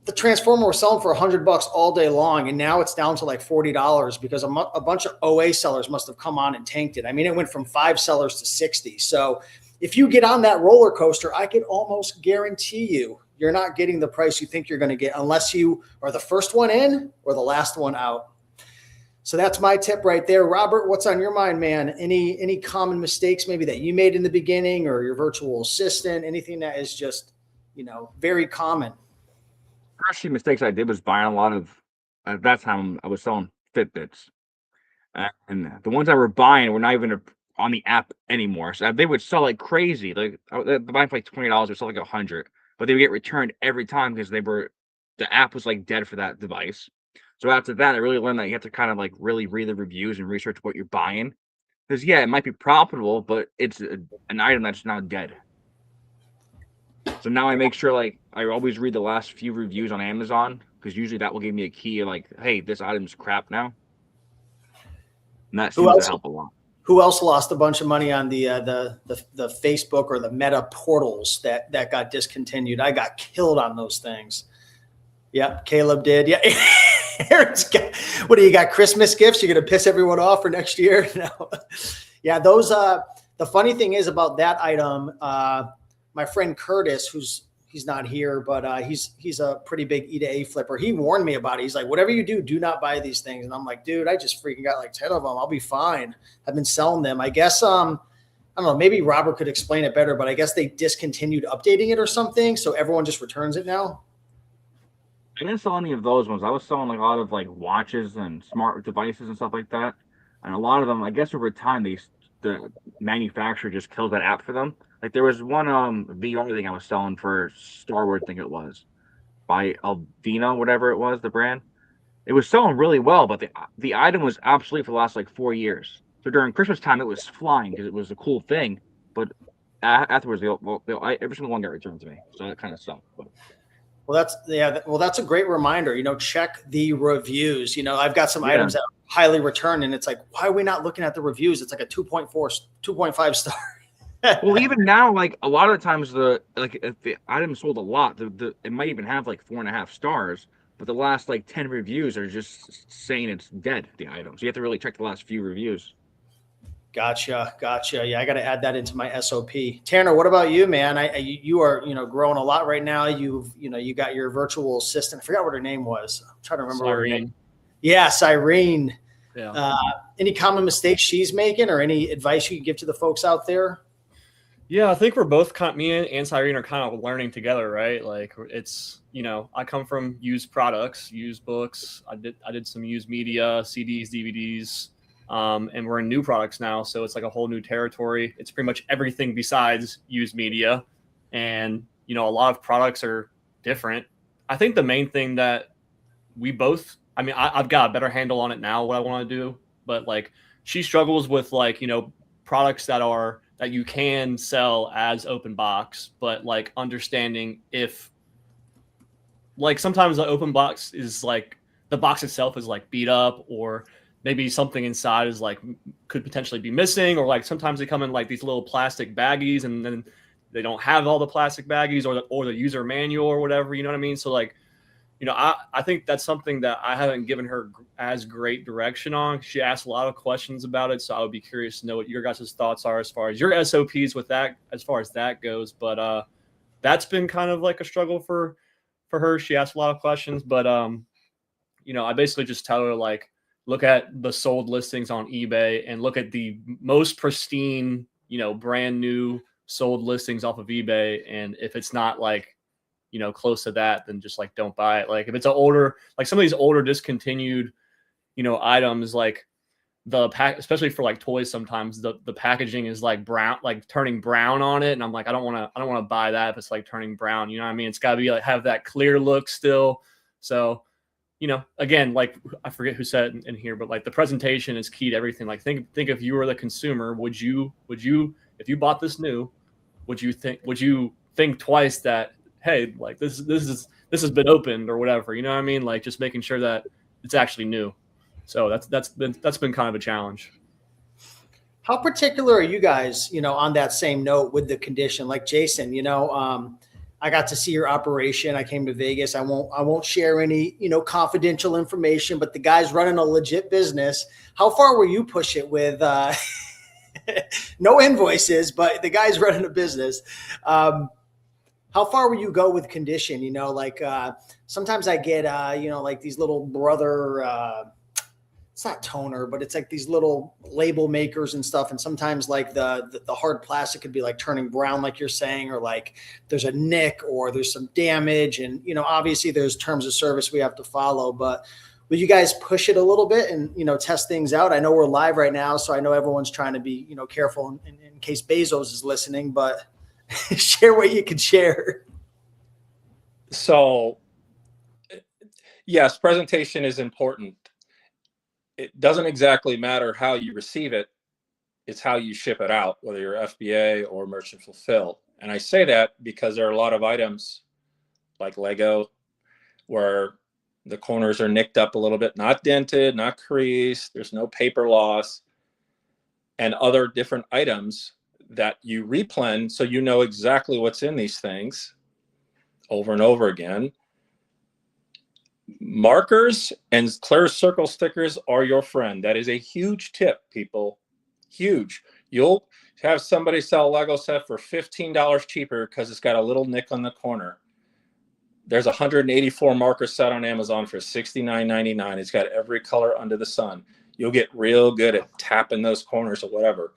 the transformer was selling for $100 all day long, and now it's down to like $40 because a bunch of OA sellers must have come on and tanked it. I mean, it went from 5 sellers to 60. So if you get on that roller coaster, I can almost guarantee you're not getting the price you think you're going to get unless you are the first one in or the last one out. So that's my tip right there. Robert, what's on your mind, man? Any common mistakes maybe that you made in the beginning, or your virtual assistant, anything that is just, very common? Actually, mistakes I did was buying a lot of, at that time I was selling Fitbits, and the ones I were buying were not even on the app anymore. So they would sell like crazy. Like the buying for like $20, would sell like 100, but they would get returned every time because the app was like dead for that device. So after that, I really learned that you have to kind of like really read the reviews and research what you're buying. Because it might be profitable, but it's an item that's now dead. So now I make sure like I always read the last few reviews on Amazon, because usually that will give me a key like, hey, this item's crap now. And that seems to help a lot. Who else lost a bunch of money on the Facebook or the Meta portals that got discontinued? I got killed on those things. Yep, Caleb did. Yeah. Aaron's got, what do you got? Christmas gifts? You're going to piss everyone off for next year? No. Yeah, those, the funny thing is about that item, my friend Curtis, he's not here, but he's a pretty big E to A flipper. He warned me about it. He's like, whatever you do not buy these things. And I'm like, dude, I just freaking got like 10 of them. I'll be fine. I've been selling them. I guess, I don't know, maybe Robert could explain it better, but I guess they discontinued updating it or something. So everyone just returns it now. I didn't sell any of those ones. I was selling like a lot of like watches and smart devices and stuff like that. And a lot of them, I guess over time, the manufacturer just killed that app for them. Like there was one VR thing I was selling for Star Wars, I think it was, by Alvina, whatever it was, the brand. It was selling really well, but the item was obsolete for the last like 4 years. So during Christmas time, it was flying because it was a cool thing. But afterwards, every single one got returned to me. So that kind of sucked. But. Well, that's a great reminder. Check the reviews. I've got some items that are highly returned, and it's like, why are we not looking at the reviews? It's like a 2.4, 2.5 star. Well, even now, like a lot of the times, if the item sold a lot, it might even have like 4.5 stars, but the last like 10 reviews are just saying it's dead, the item. So you have to really check the last few reviews. Gotcha. Yeah, I got to add that into my SOP. Tanner, what about you, man? You are, growing a lot right now. You got your virtual assistant. I forgot what her name was. I'm trying to remember what her name. Yes, Irene. Yeah. Any common mistakes she's making, or any advice you can give to the folks out there? Yeah, I think we're both me and Cyrene are kind of learning together, right? Like it's, I come from used products, used books. I did some used media, CDs, DVDs, and we're in new products now. So it's like a whole new territory. It's pretty much everything besides used media. And, a lot of products are different. I think the main thing that we both, I've got a better handle on it now, what I want to do, but like she struggles with like, products that you can sell as open box, but like understanding if like sometimes the open box is like the box itself is like beat up, or maybe something inside is like could potentially be missing, or like sometimes they come in like these little plastic baggies and then they don't have all the plastic baggies or the user manual or whatever, you know what I mean? So like, I think that's something that I haven't given her as great direction on. She asked a lot of questions about it, so I would be curious to know what your guys' thoughts are as far as your SOPs with that, as far as that goes. But that's been kind of like a struggle for her. She asked a lot of questions, but I basically just tell her like, look at the sold listings on eBay and look at the most pristine, brand new sold listings off of eBay, and if it's not like close to that, then just like don't buy it. Like if it's an older, like some of these older discontinued, items, like the pack, especially for like toys, sometimes the packaging is like brown, like turning brown on it. And I'm like, I don't want to buy that if it's like turning brown, you know what I mean? It's gotta be like, have that clear look still. So, again, like I forget who said it in here, but like the presentation is key to everything. Like think if you were the consumer, would you, if you bought this new, would you think twice that, hey, like this has been opened or whatever, you know what I mean? Like just making sure that it's actually new. So that's been kind of a challenge. How particular are you guys, on that same note with the condition? Like Jason, I got to see your operation. I came to Vegas. I won't share any, confidential information, but the guy's running a legit business. How far will you push it with no invoices, but the guy's running a business? How far will you go with condition? Sometimes I get, like these little brother, it's not toner, but it's like these little label makers and stuff. And sometimes like the hard plastic could be like turning brown, like you're saying, or like there's a nick or there's some damage. And, obviously there's terms of service we have to follow, but will you guys push it a little bit and, test things out? I know we're live right now, so I know everyone's trying to be, careful in case Bezos is listening, but share what you can share. So, yes, presentation is important. It doesn't exactly matter how you receive it. It's how you ship it out, whether you're FBA or merchant fulfilled. And I say that because there are a lot of items like Lego where the corners are nicked up a little bit, not dented, not creased, there's no paper loss, and other different items that you replen so you know exactly what's in these things over and over again. Markers and clear circle stickers are your friend. That is a huge tip, people. Huge. You'll have somebody sell a Lego set for $15 cheaper because it's got a little nick on the corner. There's a 184 marker set on Amazon for $69.99. It's got every color under the sun. You'll get real good at tapping those corners or whatever.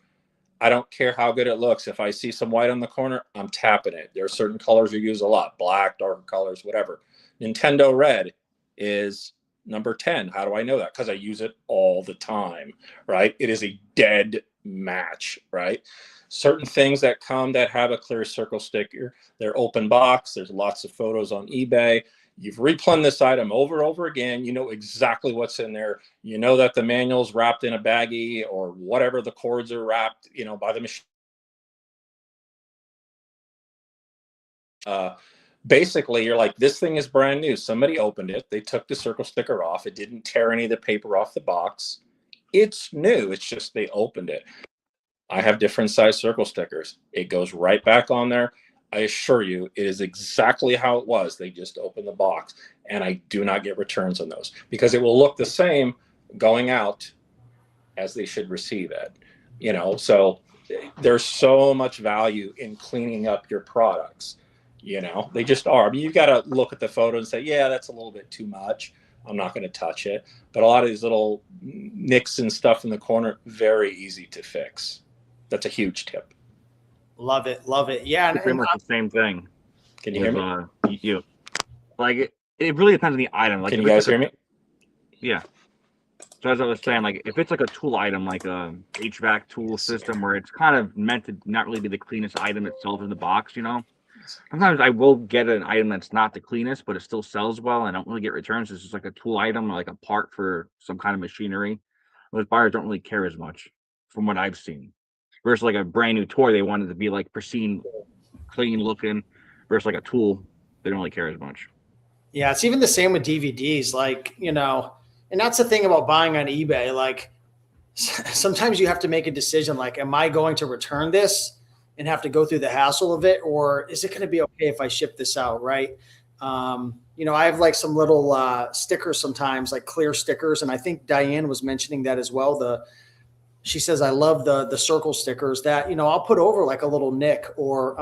I don't care how good it looks. If I see some white on the corner, I'm tapping it. There are certain colors you use a lot, black, darker colors, whatever. Nintendo Red is number 10. How do I know that? Because I use it all the time, right? It is a dead match, right? Certain things that come that have a clear circle sticker, they're open box. There's lots of photos on eBay. You've replumbed this item over and over again. You know exactly what's in there. You know that the manual's wrapped in a baggie or whatever the cords are wrapped, by the machine. Basically, you're like, this thing is brand new. Somebody opened it. They took the circle sticker off. It didn't tear any of the paper off the box. It's new. It's just they opened it. I have different size circle stickers. It goes right back on there. I assure you, it is exactly how it was. They just opened the box, and I do not get returns on those because it will look the same going out as they should receive it. you know, so there's so much value in cleaning up your products. You know, they just are. I mean, you've got to look at the photo and say, yeah, that's a little bit too much. I'm not going to touch it. But a lot of these little nicks and stuff in the corner, very easy to fix. That's a huge tip. Love it. Love it. Yeah. It's pretty much the same thing. Can you hear me? Like it really depends on the item. Like, can you guys hear me? Yeah. So as I was saying, like if it's like a tool item, like a HVAC tool system where it's kind of meant to not really be the cleanest item itself in the box, you know, sometimes I will get an item that's not the cleanest, but it still sells well. And I don't really get returns. It's just like a tool item, or like a part for some kind of machinery. Those buyers don't really care as much from what I've seen. Versus like a brand new toy, they want it to be like pristine, clean looking. Versus like a tool, they don't really care as much. Yeah, it's even the same with DVDs. Like, you know, and that's the thing about buying on eBay. Like, sometimes you have to make a decision. Like, am I going to return this and have to go through the hassle of it, or is it going to be okay if I ship this out? Right. You know, I have like some little stickers sometimes, like clear stickers, and I think Diane was mentioning that as well. She says I love the circle stickers that, you know, I'll put over like a little nick, or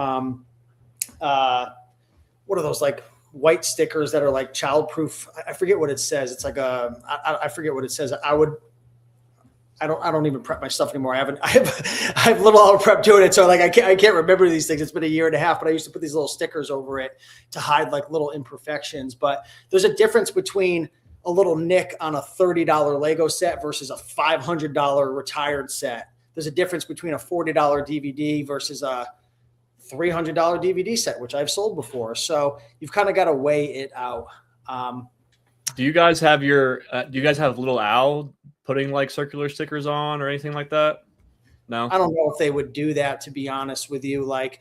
what are those, like white stickers that are like childproof? I forget what it says. It's like I forget what it says. I don't even prep my stuff anymore. I have little auto prep doing it. So like, I can't remember these things. It's been a year and a half, but I used to put these little stickers over it to hide like little imperfections. But there's a difference between a little nick on a $30 Lego set versus a $500 retired set. There's a difference between a $40 DVD versus a $300 DVD set, which I've sold before. So you've kind of got to weigh it out. Do you guys have Little Owl putting like circular stickers on or anything like that? No, I don't know if they would do that, to be honest with you. Like,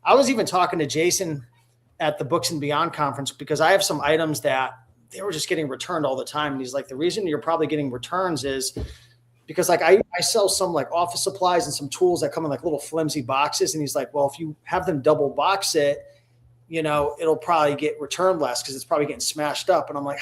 I was even talking to Jason at the Books and Beyond conference, because I have some items that they were just getting returned all the time. And he's like, the reason you're probably getting returns is because like I sell some like office supplies and some tools that come in like little flimsy boxes. And he's like, well, if you have them double box it, you know, it'll probably get returned less because it's probably getting smashed up. And I'm like,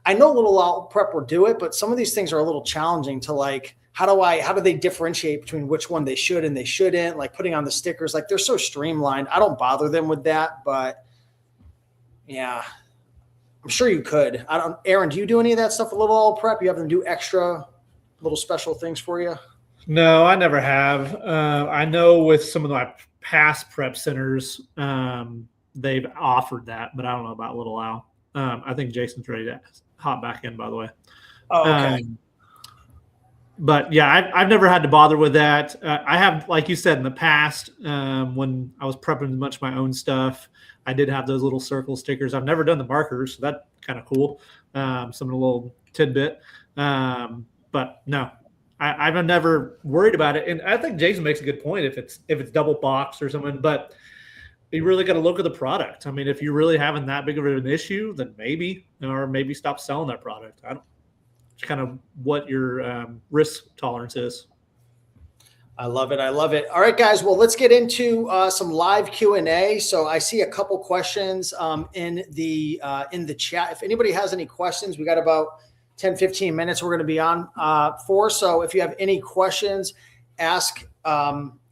I know Little Owl Prep will do it, but some of these things are a little challenging to like, how do they differentiate between which one they should and they shouldn't, like putting on the stickers, like they're so streamlined. I don't bother them with that, but yeah, I'm sure you could. Aaron, do you do any of that stuff with Little Owl Prep? You have them do extra little special things for you? No, I never have. I know with some of my past prep centers, they've offered that, but I don't know about Little Owl. I think Jason's ready to hop back in, by the way. Oh, okay. But yeah, I've never had to bother with that. I have, like you said, in the past, when I was prepping much of my own stuff, I did have those little circle stickers. I've never done the markers, so that's kind of cool. Some of the little tidbit. But no, I've never worried about it. And I think Jason makes a good point if it's double boxed or something. But you really got to look at the product. I mean, if you're really having that big of an issue, then maybe stop selling that product. It's kind of what your risk tolerance is. I love it. I love it. All right, guys. Well, let's get into some live Q&A. So I see a couple questions in the chat. If anybody has any questions, we got about 10, 15 minutes we're going to be on for. So if you have any questions, ask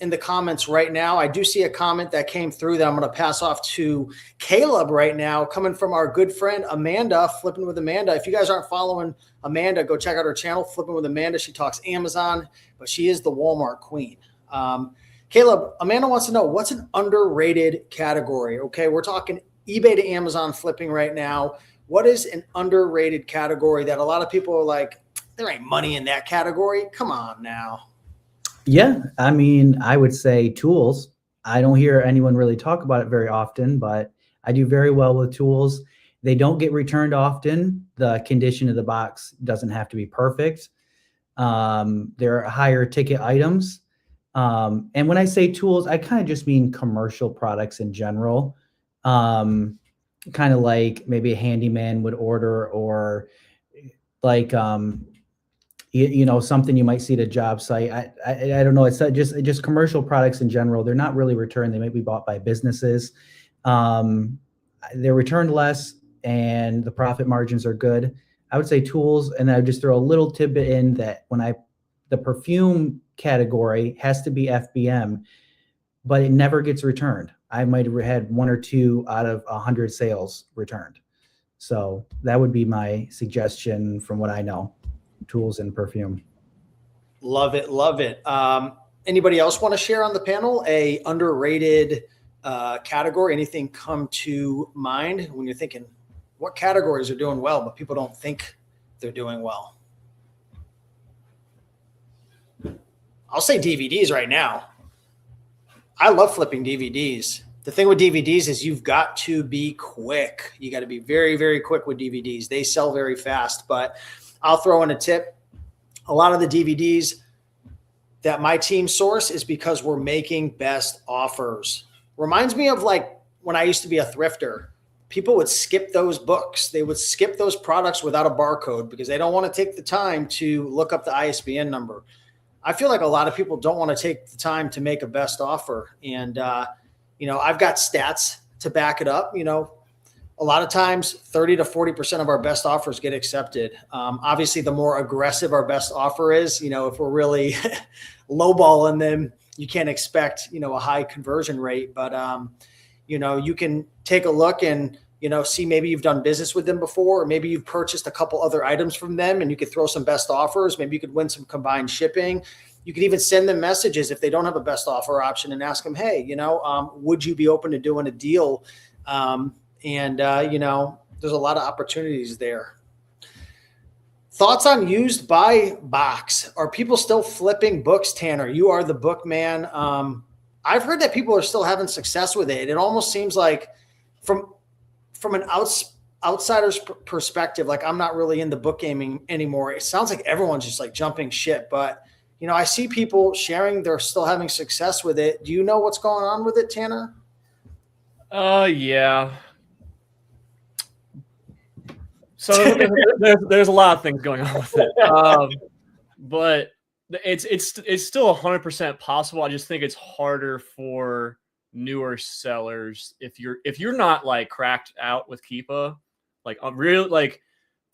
in the comments right now. I do see a comment that came through that I'm going to pass off to Caleb right now, coming from our good friend Amanda, Flipping with Amanda. If you guys aren't following Amanda, go check out her channel, Flipping with Amanda. She talks Amazon, but she is the Walmart queen. Caleb, Amanda wants to know, what's an underrated category? Okay, we're talking eBay to Amazon flipping right now. What is an underrated category that a lot of people are like, there ain't money in that category? Come on now. Yeah, I mean, I would say tools. I don't hear anyone really talk about it very often, but I do very well with tools. They don't get returned often. The condition of the box doesn't have to be perfect. There are higher ticket items. And when I say tools, I kind of just mean commercial products in general. Kind of like maybe a handyman would order, or like, you know, something you might see at a job site. I don't know. It's just commercial products in general. They're not really returned. They may be bought by businesses. They're returned less and the profit margins are good. I would say tools. And I would just throw a little tidbit in that when I the perfume category has to be FBM, but it never gets returned. I might have had 1 or 2 out of 100 sales returned. So that would be my suggestion from what I know, tools and perfume. Love it. Love it. Anybody else want to share on the panel a underrated category? Anything come to mind when you're thinking what categories are doing well, but people don't think they're doing well? I'll say DVDs right now. I love flipping DVDs. The thing with DVDs is you've got to be quick. You got to be very, very quick with DVDs. They sell very fast, but I'll throw in a tip. A lot of the DVDs that my team source is because we're making best offers. Reminds me of like when I used to be a thrifter. People would skip those books. They would skip those products without a barcode because they don't want to take the time to look up the ISBN number. I feel like a lot of people don't want to take the time to make a best offer. And, I've got stats to back it up. A lot of times 30 to 40% of our best offers get accepted. Obviously, the more aggressive our best offer is, if we're really lowballing them, you can't expect, a high conversion rate. But, you can take a look and, see maybe you've done business with them before, or maybe you've purchased a couple other items from them and you could throw some best offers. Maybe you could win some combined shipping. You could even send them messages if they don't have a best offer option and ask them, hey, would you be open to doing a deal? There's a lot of opportunities there. Thoughts on used by box? Are people still flipping books, Tanner? You are the book man. I've heard that people are still having success with it. It almost seems like from an outsider's perspective, like I'm not really in the book gaming anymore. It sounds like everyone's just like jumping ship, but I see people sharing they're still having success with it. Do you know what's going on with it, Tanner? Yeah. So there's a lot of things going on with it, but it's still 100% possible. I just think it's harder for newer sellers if you're not like cracked out with Keepa. Like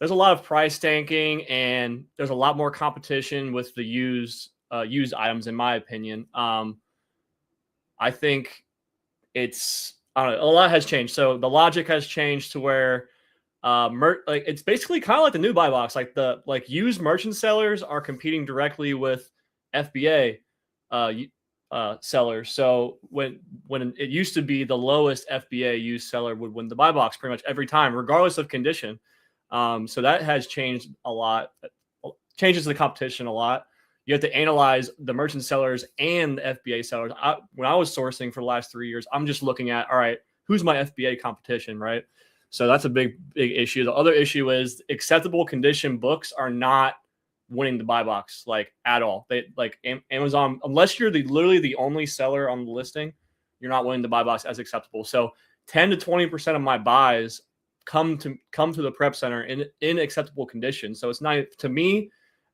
there's a lot of price tanking and there's a lot more competition with the used items, in my opinion. I think I don't know, a lot has changed. So the logic has changed to where it's basically kind of like the new buy box. Like used merchant sellers are competing directly with FBA sellers. So when it used to be the lowest FBA used seller would win the buy box pretty much every time, regardless of condition. So that has changed a lot. Changes the competition a lot. You have to analyze the merchant sellers and the FBA sellers. When I was sourcing for the last 3 years, I'm just looking at, all right, who's my FBA competition, right? So that's a big issue. The other issue is acceptable condition books are not winning the buy box at all. They Amazon, unless you're literally the only seller on the listing, you're not winning the buy box as acceptable. So 10 to 20% of my buys come to the prep center in acceptable condition. So it's not, to me,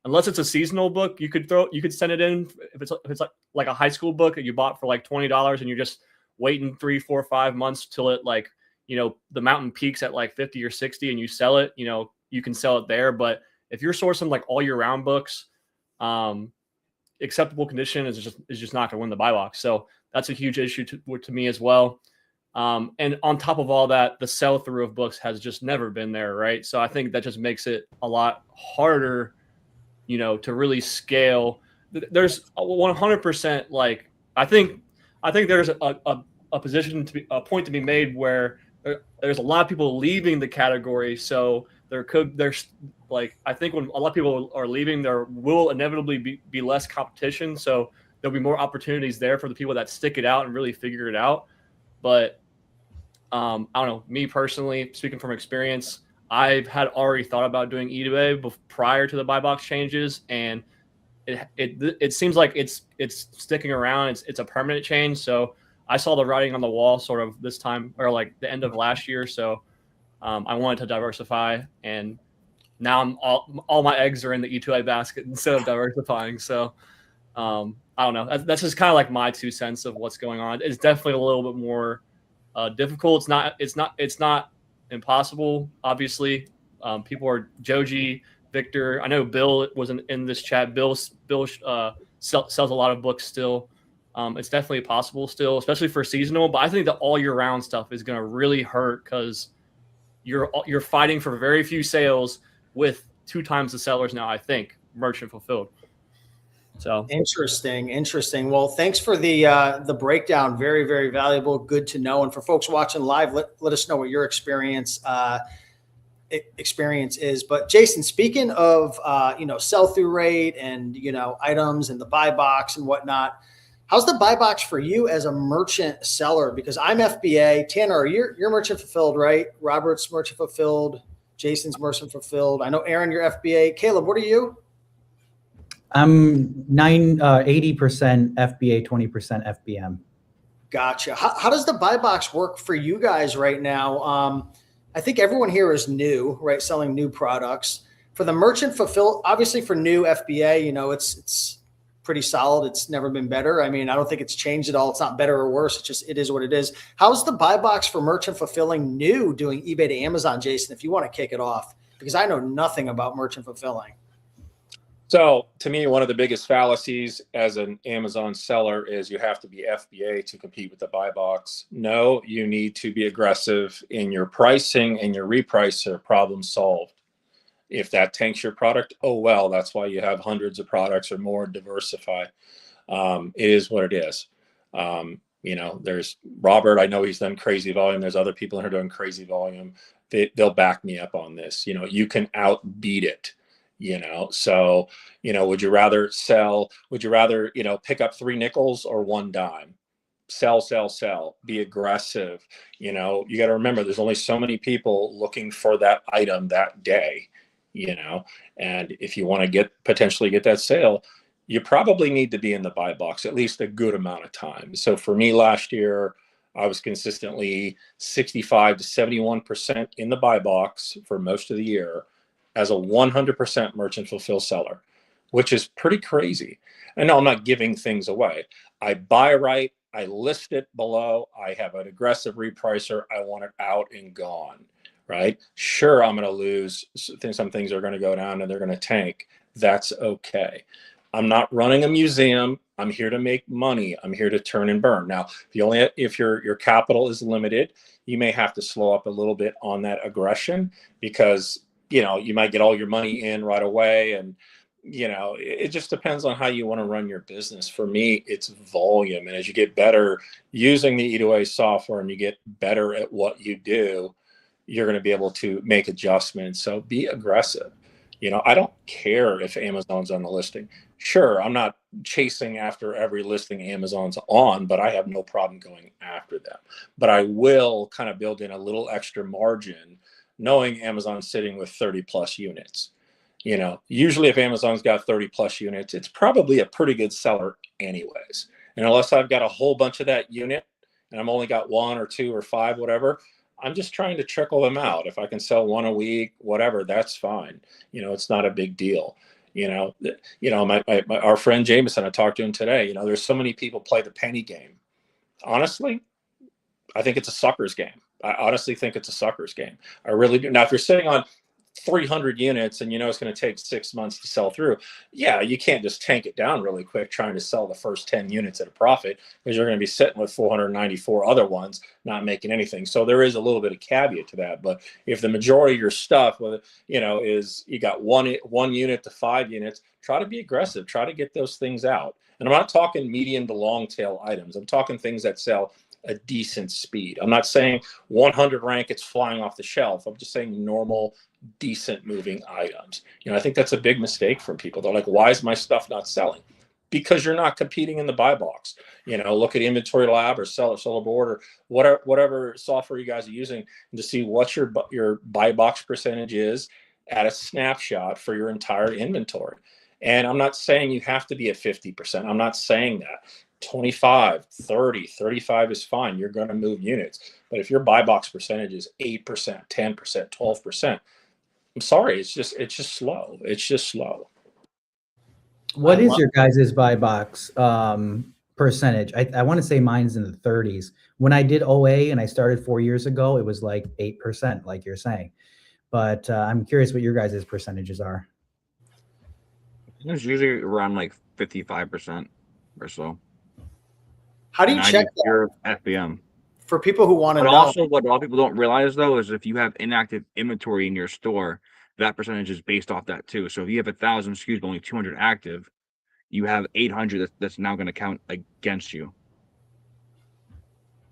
unless it's a seasonal book, you could send it in if it's like a high school book that you bought for like $20 and you're just waiting 3, 4, 5 months till it the mountain peaks at like 50 or 60 and you sell it, you can sell it there. But if you're sourcing like all year round books, acceptable condition is just not going to win the buy box. So that's a huge issue to me as well. And on top of all that, the sell through of books has just never been there. Right. So I think that just makes it a lot harder, to really scale. There's 100% I think there's a point to be made where there's a lot of people leaving the category. So I think when a lot of people are leaving, there will inevitably be less competition. So there'll be more opportunities there for the people that stick it out and really figure it out. But I don't know, me personally, speaking from experience, I've had already thought about doing eBay prior to the buy box changes. And it seems like it's sticking around. It's a permanent change. So I saw the writing on the wall sort of this time, or like the end of last year. So I wanted to diversify, and now all my eggs are in the E2A basket instead of diversifying. So I don't know. That's just kind of like my 2 cents of what's going on. It's definitely a little bit more difficult. It's not impossible. Obviously, people are Joji Victor. I know Bill wasn't in this chat. Bill sells a lot of books still. It's definitely possible still, especially for seasonal. But I think the all year round stuff is going to really hurt because you're fighting for very few sales with 2 times the sellers now. I think merchant fulfilled. So interesting. Well, thanks for the breakdown. Very, very valuable. Good to know. And for folks watching live, let us know what your experience is. But Jason, speaking of sell through rate and items and the buy box and whatnot, how's the buy box for you as a merchant seller? Because I'm FBA. Tanner, you're merchant fulfilled, right? Robert's merchant fulfilled. Jason's merchant fulfilled. I know Aaron, you're FBA. Caleb, what are you? I'm 80% FBA, 20% FBM. Gotcha. How does the buy box work for you guys right now? I think everyone here is new, right? Selling new products. For the merchant fulfilled, obviously for new FBA, it's pretty solid. It's never been better. I mean, I don't think it's changed at all. It's not better or worse. It is what it is. How's the buy box for merchant fulfilling new doing eBay to Amazon, Jason, if you want to kick it off? Because I know nothing about merchant fulfilling. So to me, one of the biggest fallacies as an Amazon seller is you have to be FBA to compete with the buy box. No, you need to be aggressive in your pricing and your repricer. Problem solved. If that tanks your product, oh well, that's why you have hundreds of products or more. Diversify. It is what it is. There's Robert. I know he's done crazy volume. There's other people who are doing crazy volume. They'll back me up on this. You can outbeat it. So, would you rather pick up 3 nickels or 1 dime? Sell, be aggressive. You got to remember there's only so many people looking for that item that day, and if you want to potentially get that sale, you probably need to be in the buy box at least a good amount of time. So for me last year, I was consistently 65 to 71% in the buy box for most of the year, as a 100% merchant fulfill seller, which is pretty crazy. And no, I'm not giving things away. I buy right, I list it below, I have an aggressive repricer, I want it out and gone, right? Sure, I'm going to lose. Some things are going to go down and they're going to tank. That's okay. I'm not running a museum. I'm here to make money. I'm here to turn and burn. Now, if your capital is limited, you may have to slow up a little bit on that aggression because you might get all your money in right away. And, it just depends on how you want to run your business. For me, it's volume. And as you get better using the E2A software and you get better at what you do, you're going to be able to make adjustments. So be aggressive. I don't care if Amazon's on the listing. Sure, I'm not chasing after every listing Amazon's on, but I have no problem going after them. But I will kind of build in a little extra margin knowing Amazon's sitting with 30 plus units. Usually if Amazon's got 30 plus units, it's probably a pretty good seller anyways. And unless I've got a whole bunch of that unit and I'm only got 1 or 2 or 5, whatever, I'm just trying to trickle them out. If I can sell 1 a week, whatever, that's fine. It's not a big deal. Our friend Jameson, I talked to him today, there's so many people play the penny game. Honestly, I think it's a sucker's game. I honestly think it's a sucker's game. I really do. Now, if you're sitting on 300 units and it's going to take 6 months to sell through, yeah, you can't just tank it down really quick trying to sell the first 10 units at a profit because you're going to be sitting with 494 other ones not making anything. So there is a little bit of caveat to that. But if the majority of your stuff, is you got one unit to 5 units, try to be aggressive. Try to get those things out. And I'm not talking medium to long tail items. I'm talking things that sell a decent speed. I'm not saying 100 rank, it's flying off the shelf. I'm just saying normal, decent moving items. I think that's a big mistake from people. They're like, why is my stuff not selling? Because you're not competing in the buy box. Look at Inventory Lab or Seller Board or whatever software you guys are using and to see what your buy box percentage is at a snapshot for your entire inventory. And I'm not saying you have to be at 50%. I'm not saying that. 25, 30, 35 is fine. You're going to move units. But if your buy box percentage is 8%, 10%, 12%, I'm sorry, it's just slow. It's just slow. What is your guys' buy box percentage? I want to say mine's in the 30s. When I did OA and I started 4 years ago, it was like 8%, like you're saying. But I'm curious what your guys' percentages are. It's usually around like 55% or so. How do you And I check use that your FBM. for people who want to But know? also, what a lot of people don't realize though is if you have inactive inventory in your store, that percentage is based off that too. So if you have 1,000 SKUs but only 200 active, you have 800 that's now going to count against you.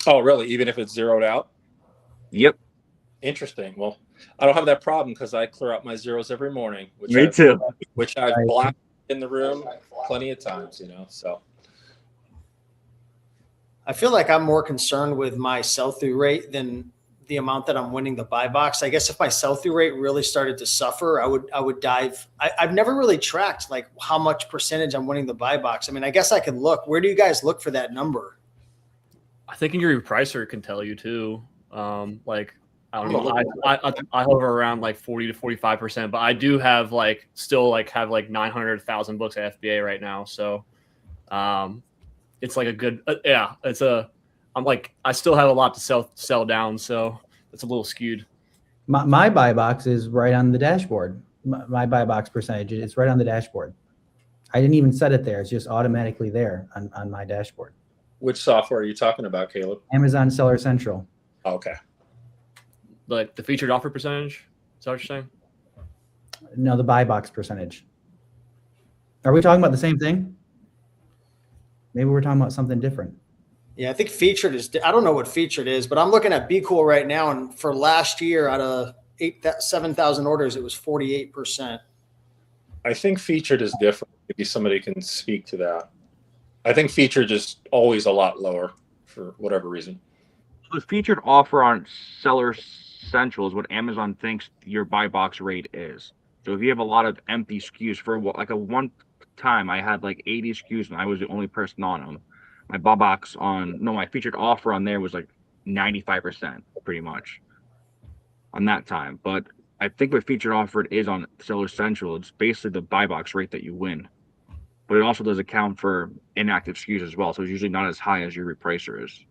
Oh, really? Even if it's zeroed out? Yep, Interesting. Well, I don't have that problem because I clear out my zeros every morning, which me too. I've Right. blocked in the room plenty of times, so. I feel like I'm more concerned with my sell-through rate than the amount that I'm winning the buy box. I guess if my sell-through rate really started to suffer, I would dive. I've never really tracked like how much percentage I'm winning the buy box. I mean, I guess I could look. Where do you guys look for that number? I think your repricer can tell you too. Like I don't know. I hover around like 40 to 45%, but I do have like still like have like 900,000 books at FBA right now. So, it's like a good I'm like I still have a lot to sell down, so it's a little skewed. My buy box is right on the dashboard. My buy box percentage is right on the dashboard. I didn't even set it there. It's just automatically there on my dashboard. Which software are you talking about, Caleb? Amazon Seller Central. Oh, okay. Like the featured offer percentage. Is that what you're saying? No, the buy box percentage. Are we talking about the same thing? Maybe we're talking about something different. Yeah, I think featured is. I don't know what featured is, but I'm looking at Be Cool right now, and for last year, out of 7,000 orders, it was 48%. I think featured is different. Maybe somebody can speak to that. I think featured is always a lot lower for whatever reason. The featured offer on Seller Central is what Amazon thinks your buy box rate is. So if you have a lot of empty SKUs for like a one time, I had like 80 SKUs and I was the only person on them. My featured offer on there was like 95% pretty much on that time. But I think what featured offer it is on Seller Central, it's basically the buy box rate that you win. But it also does account for inactive SKUs as well. So it's usually not as high as your repricer is.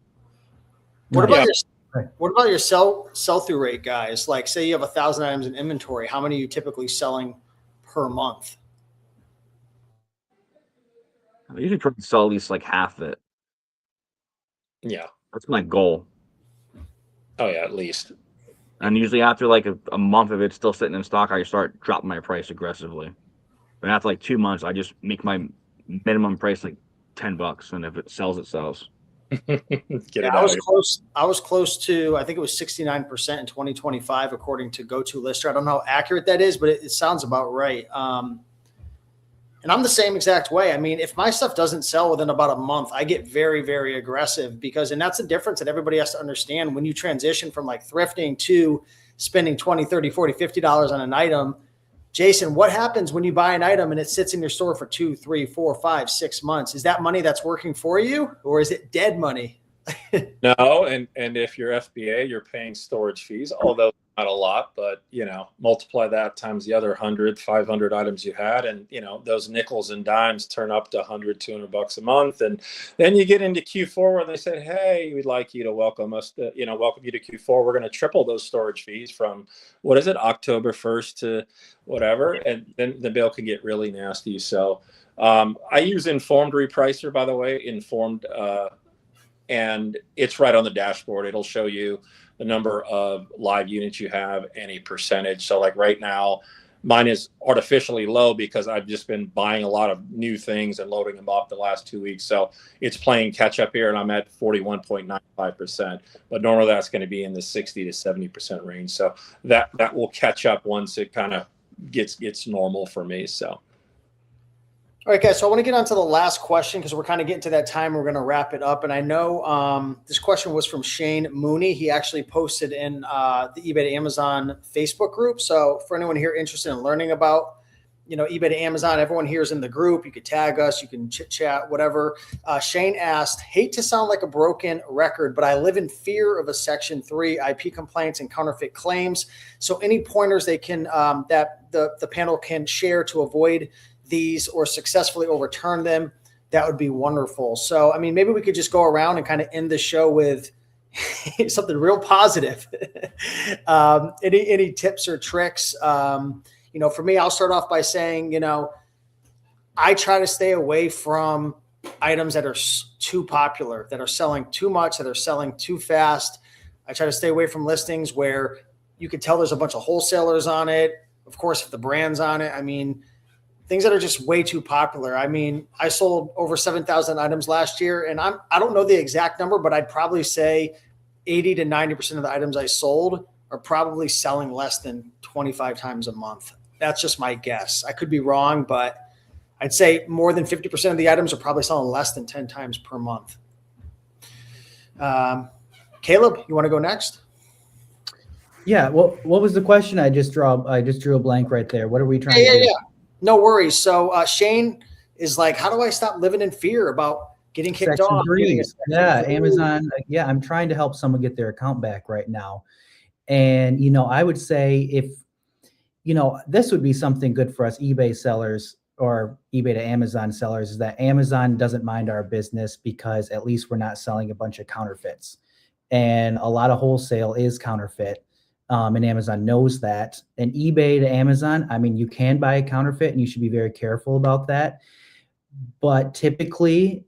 What about Yeah. your sell-through rate, guys? Like, say you have 1,000 items in inventory. How many are you typically selling per month? I usually try to sell at least like half of it. Yeah. That's my goal. Oh, yeah, at least. And usually after like a month of it still sitting in stock, I start dropping my price aggressively. But after like 2 months, I just make my minimum price like $10, and if it sells, it sells. Get it I out. was close. I was close to. I think it was 69% in 2025, according to GoToLister. I don't know how accurate that is, but it sounds about right. And I'm the same exact way. I mean, if my stuff doesn't sell within about a month, I get very, very aggressive and that's the difference that everybody has to understand when you transition from like thrifting to spending $20, $30, $40, $50 on an item. Jason, what happens when you buy an item and it sits in your store for 2, 3, 4, 5, 6 months? Is that money that's working for you, or is it dead money? No, and if you're FBA, you're paying storage fees, although not a lot, but multiply that times the other 100, 500 items you had, and those nickels and dimes turn up to $100, $200 a month, and then you get into Q4 where they said, "Hey, we'd like you to welcome us to welcome you to Q4. We're going to triple those storage fees from October 1st to whatever," and then the bill can get really nasty. So I use Informed Repricer, by the way, Informed. And it's right on the dashboard. It'll show you the number of live units you have, any percentage. So like right now, mine is artificially low because I've just been buying a lot of new things and loading them up the last 2 weeks. So it's playing catch up here, and I'm at 41.95%. But normally that's going to be in the 60 to 70% range. So that will catch up once it kind of gets normal for me. So. All right, guys. So I want to get on to the last question because we're kind of getting to that time. We're going to wrap it up. And I know this question was from Shane Mooney. He actually posted in the eBay to Amazon Facebook group. So for anyone here interested in learning about, eBay to Amazon, everyone here is in the group. You could tag us. You can chit chat, whatever. Shane asked, hate to sound like a broken record, but I live in fear of a Section 3 IP complaints and counterfeit claims. So any pointers they can that the panel can share to avoid these or successfully overturn them, that would be wonderful. So, I mean, maybe we could just go around and kind of end the show with something real positive. Any tips or tricks? For me, I'll start off by saying, I try to stay away from items that are too popular, that are selling too much, that are selling too fast. I try to stay away from listings where you can tell there's a bunch of wholesalers on it. Of course, if the brand's on it, I mean, things that are just way too popular. I mean, I sold over 7,000 items last year, and I don't know the exact number, but I'd probably say 80 to 90% of the items I sold are probably selling less than 25 times a month. That's just my guess. I could be wrong, but I'd say more than 50% of the items are probably selling less than 10 times per month. Caleb, you want to go next? Yeah. Well, what was the question? I just drew a blank right there. What are we trying to do? Yeah. No worries. So Shane is like, how do I stop living in fear about getting kicked Section off? 3. Yeah, 3. Amazon. Yeah, I'm trying to help someone get their account back right now. And, I would say if, this would be something good for us eBay sellers or eBay to Amazon sellers, is that Amazon doesn't mind our business because at least we're not selling a bunch of counterfeits. And a lot of wholesale is counterfeit. And Amazon knows that. And eBay to Amazon, I mean, you can buy a counterfeit and you should be very careful about that. But typically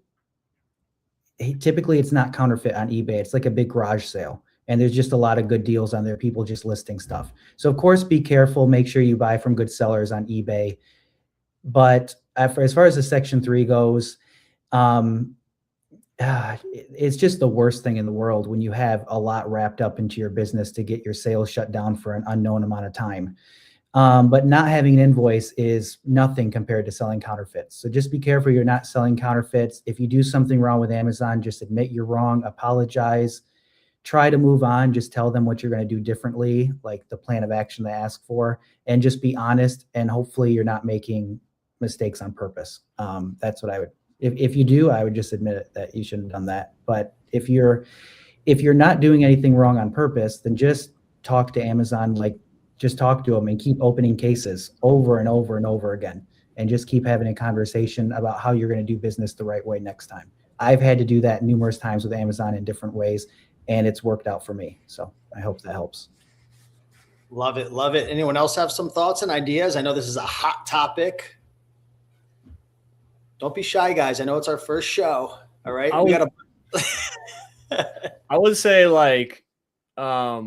it's not counterfeit on eBay. It's like a big garage sale. And there's just a lot of good deals on there, people just listing stuff. So of course, be careful, make sure you buy from good sellers on eBay. But as far as the Section 3 goes, it's just the worst thing in the world when you have a lot wrapped up into your business to get your sales shut down for an unknown amount of time. But not having an invoice is nothing compared to selling counterfeits. So just be careful you're not selling counterfeits. If you do something wrong with Amazon, just admit you're wrong, apologize, try to move on, just tell them what you're going to do differently, like the plan of action they ask for, and just be honest. And hopefully you're not making mistakes on purpose. That's what I would, if you do, I would just admit it, that you shouldn't have done that. But if you're not doing anything wrong on purpose, then just talk to Amazon, just talk to them and keep opening cases over and over and over again. And just keep having a conversation about how you're going to do business the right way next time. I've had to do that numerous times with Amazon in different ways, and it's worked out for me. So I hope that helps. Love it. Love it. Anyone else have some thoughts and ideas? I know this is a hot topic. Don't be shy, guys. I know it's our first show. All right. I would say I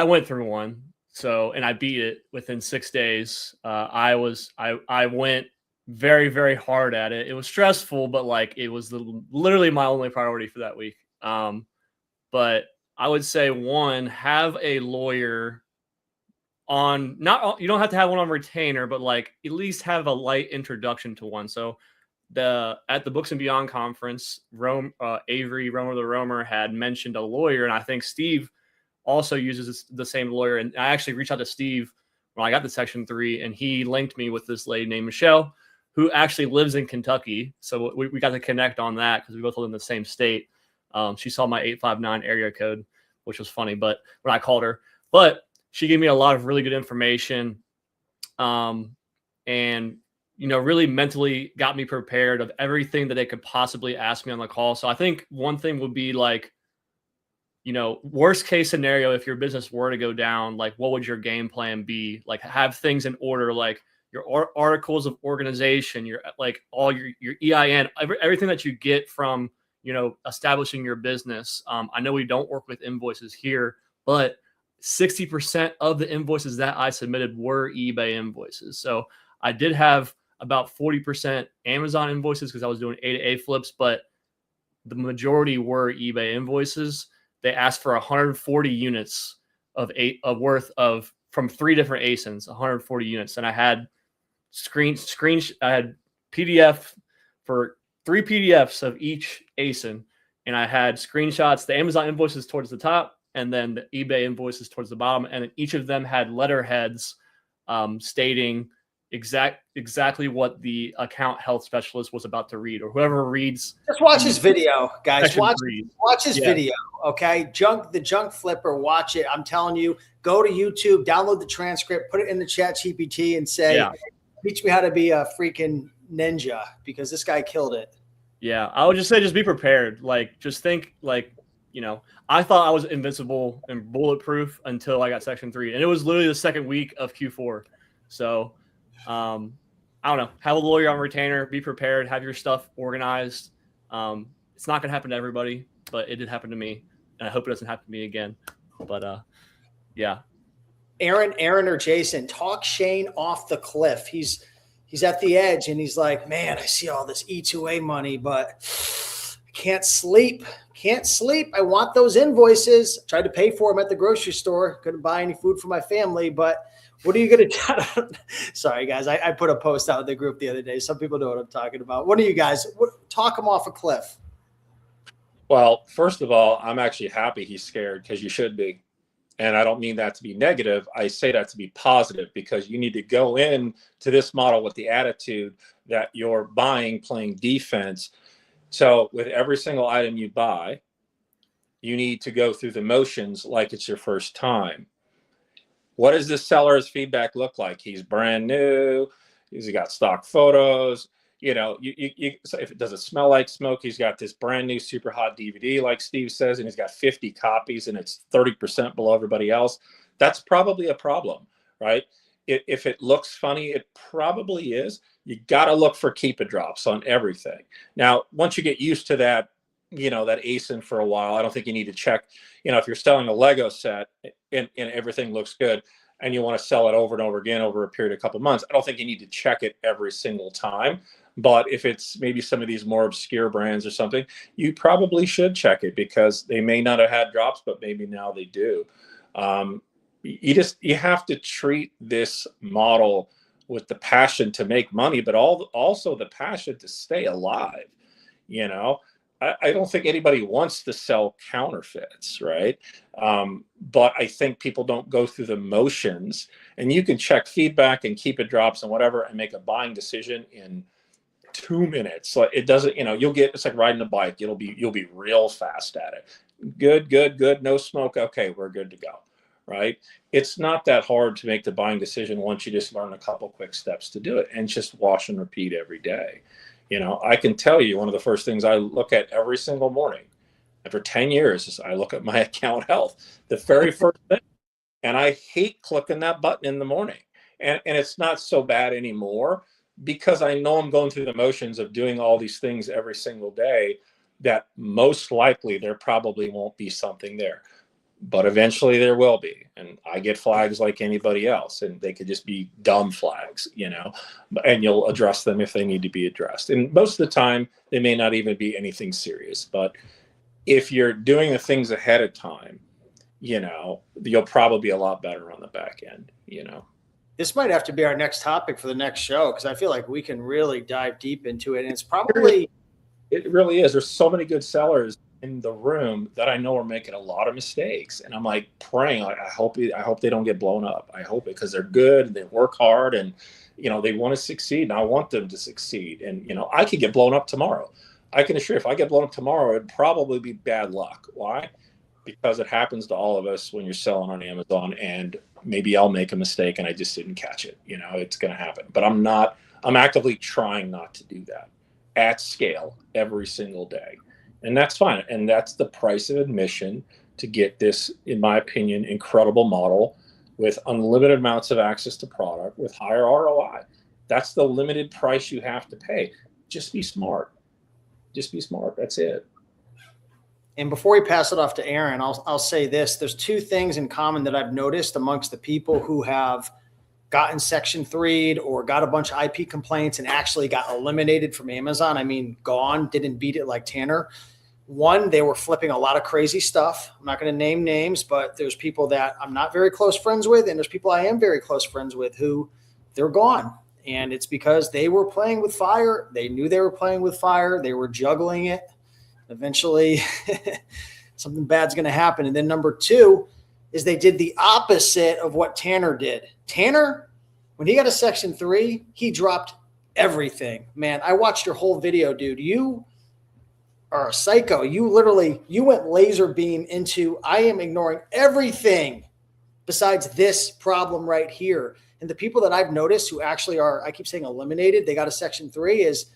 went through one. So, and I beat it within 6 days. I went very, very hard at it. It was stressful, but it was literally my only priority for that week. But I would say, one, have a lawyer on, you don't have to have one on retainer, but at least have a light introduction to one. So at the Books and Beyond conference, Avery Romer the Romer had mentioned a lawyer, and I think Steve also uses the same lawyer. And I actually reached out to Steve when I got to Section 3, and he linked me with this lady named Michelle, who actually lives in Kentucky. So we got to connect on that because we both live in the same state. She saw my 859 area code, which was funny, but when I called her, but she gave me a lot of really good information. And really mentally got me prepared of everything that they could possibly ask me on the call. So I think one thing would be worst case scenario, if your business were to go down, what would your game plan be? Have things in order, your articles of organization, your all your EIN, everything that you get from, establishing your business. I know we don't work with invoices here, but 60% of the invoices that I submitted were eBay invoices. So I did have about 40% Amazon invoices because I was doing A to A flips, but the majority were eBay invoices. They asked for 140 units from 3 different ASINs, 140 units. And I had I had PDF for 3 PDFs of each ASIN. And I had screenshots, the Amazon invoices towards the top, and then the eBay invoices towards the bottom. And each of them had letterheads stating exactly what the account health specialist was about to read, or whoever reads. Just watch his video, guys. Watch his Yeah. video. Okay. The junk flipper, watch it. I'm telling you, go to YouTube, download the transcript, put it in the chat GPT and say, teach me how to be a freaking ninja, because this guy killed it. Yeah. I would just say, just be prepared. Just think I thought I was invincible and bulletproof until I got Section 3, and it was literally the second week of Q4. So, I don't know, have a lawyer on retainer, be prepared, have your stuff organized. It's not going to happen to everybody, but it did happen to me, and I hope it doesn't happen to me again. But yeah. Aaron or Jason, talk Shane off the cliff. He's at the edge and he's like, man, I see all this E2A money, but I can't sleep. I want those invoices. I tried to pay for them at the grocery store. Couldn't buy any food for my family, but what are you going to do? Sorry, guys. I put a post out in the group the other day. Some people know what I'm talking about. What are you guys? Talk him off a cliff. Well, first of all, I'm actually happy he's scared, because you should be. And I don't mean that to be negative. I say that to be positive, because you need to go in to this model with the attitude that you're buying, playing defense. So with every single item you buy, you need to go through the motions like it's your first time. What does the seller's feedback look like? He's brand new. He's got stock photos. You know, so if it doesn't smell like smoke, he's got this brand new super hot DVD, like Steve says, and he's got 50 copies and it's 30% below everybody else. That's probably a problem, right? If it looks funny, it probably is. You got to look for keep it drops on everything. Now, once you get used to that, you know, that ASIN for a while, I don't think you need to check, you know, if you're selling a Lego set and everything looks good and you want to sell it over and over again over a period of a couple of months, I don't think you need to check it every single time. But if it's maybe some of these more obscure brands or something, you probably should check it, because they may not have had drops, but maybe now they do. You have to treat this model with the passion to make money, but also the passion to stay alive. You know, I don't think anybody wants to sell counterfeits, right? But I think people don't go through the motions, and you can check feedback and keep it drops and whatever and make a buying decision in 2 minutes. Like, it doesn't, you know, it's like riding a bike. You'll be real fast at it. Good. No smoke. Okay, we're good to go. Right? It's not that hard to make the buying decision once you just learn a couple quick steps to do it, and just wash and repeat every day. You know, I can tell you one of the first things I look at every single morning, and for 10 years, is I look at my account health, the very first thing. And I hate clicking that button in the morning. And it's not so bad anymore, because I know I'm going through the motions of doing all these things every single day, that most likely there probably won't be something there. But eventually there will be. And I get flags like anybody else, and they could just be dumb flags, you know, and you'll address them if they need to be addressed. And most of the time, they may not even be anything serious. But if you're doing the things ahead of time, you know, you'll probably be a lot better on the back end, you know. This might have to be our next topic for the next show, because I feel like we can really dive deep into it. And it's probably... It really is. There's so many good sellers in the room that I know are making a lot of mistakes. And I'm like praying, I hope they don't get blown up. I hope it, because they're good and they work hard, and, you know, they want to succeed, and I want them to succeed. And, you know, I could get blown up tomorrow. I can assure you, if I get blown up tomorrow, it'd probably be bad luck. Why? Because it happens to all of us when you're selling on Amazon, and maybe I'll make a mistake and I just didn't catch it. You know, it's going to happen. But I'm actively trying not to do that at scale every single day. And that's fine. And that's the price of admission to get this, in my opinion, incredible model with unlimited amounts of access to product with higher ROI. That's the limited price you have to pay. Just be smart. Just be smart. That's it. And before we pass it off to Aaron, I'll say this. There's two things in common that I've noticed amongst the people who have gotten Section 3'd or got a bunch of IP complaints and actually got eliminated from Amazon. I mean, gone, didn't beat it like Tanner. One, they were flipping a lot of crazy stuff. I'm not going to name names, but there's people that I'm not very close friends with, and there's people I am very close friends with who they're gone. And it's because they were playing with fire. They knew they were playing with fire. They were juggling it. Eventually, something bad's going to happen. And then number two is they did the opposite of what Tanner did. Tanner, when he got a Section 3, he dropped everything. Man, I watched your whole video, dude. You are a psycho. You went laser beam into, I am ignoring everything besides this problem right here. And the people that I've noticed who actually are, I keep saying eliminated, they got a Section 3, is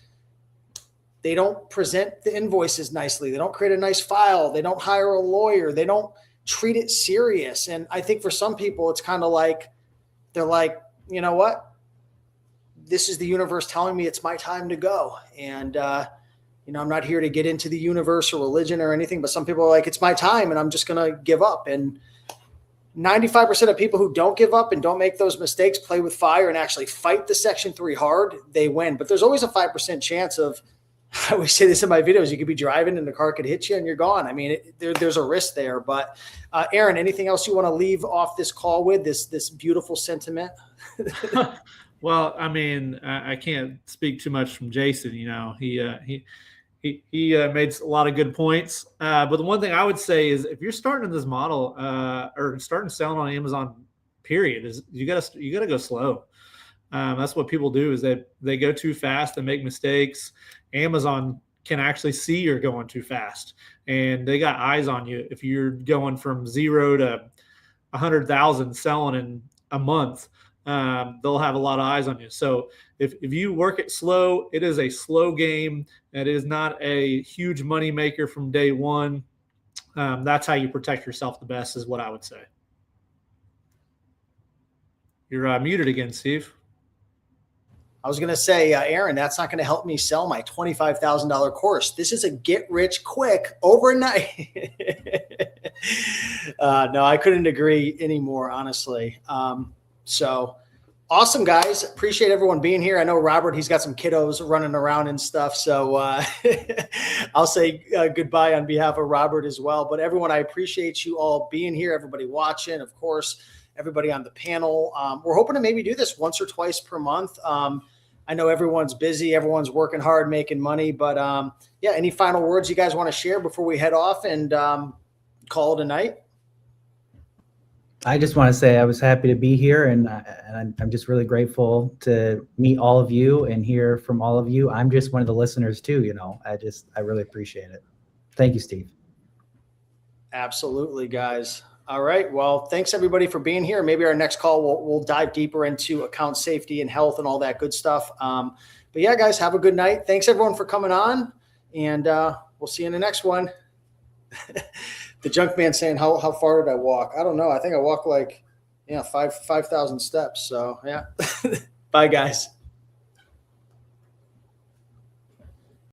they don't present the invoices nicely. They don't create a nice file. They don't hire a lawyer. They don't treat it serious. And I think for some people, it's kind of like, they're like, you know what? this is the universe telling me it's my time to go. And, you know, I'm not here to get into the universe or religion or anything, but some people are like, it's my time and I'm just going to give up. And 95% of people who don't give up and don't make those mistakes, play with fire and actually fight the Section 3 hard, they win. But there's always a 5% chance of, I always say this in my videos, you could be driving and the car could hit you and you're gone. I mean, there's a risk there. But Aaron, anything else you want to leave off this call with, this beautiful sentiment? Well, I mean, I can't speak too much from Jason. You know, he made a lot of good points. But the one thing I would say is, if you're starting in this model or starting selling on Amazon, period, is you gotta go slow. That's what people do, is they go too fast, they make mistakes. Amazon can actually see you're going too fast, and they got eyes on you. If you're going from 0 to 100,000 selling in a month, they'll have a lot of eyes on you. So if you work it slow, it is a slow game. It is not a huge money maker from day one. That's how you protect yourself the best, is what I would say. You're muted again, Steve. I was going to say, Aaron, that's not going to help me sell my $25,000 course. This is a get rich quick overnight. No, I couldn't agree anymore, honestly. So awesome, guys. Appreciate everyone being here. I know Robert, he's got some kiddos running around and stuff. So I'll say goodbye on behalf of Robert as well. But everyone, I appreciate you all being here, everybody watching, of course, everybody on the panel. We're hoping to maybe do this once or twice per month. I know everyone's busy. Everyone's working hard, making money. But yeah, any final words you guys want to share before we head off and call it a night? I just want to say I was happy to be here, and I'm just really grateful to meet all of you and hear from all of you. I'm just one of the listeners too, you know. I really appreciate it. Thank you, Steve. Absolutely, guys. All right. Well, thanks everybody for being here. Maybe our next call, we'll dive deeper into account safety and health and all that good stuff. But yeah, guys, have a good night. Thanks everyone for coming on, and we'll see you in the next one. The junk man saying, how far did I walk? I don't know. I think I walked like 5,000 steps. So yeah. Bye, guys.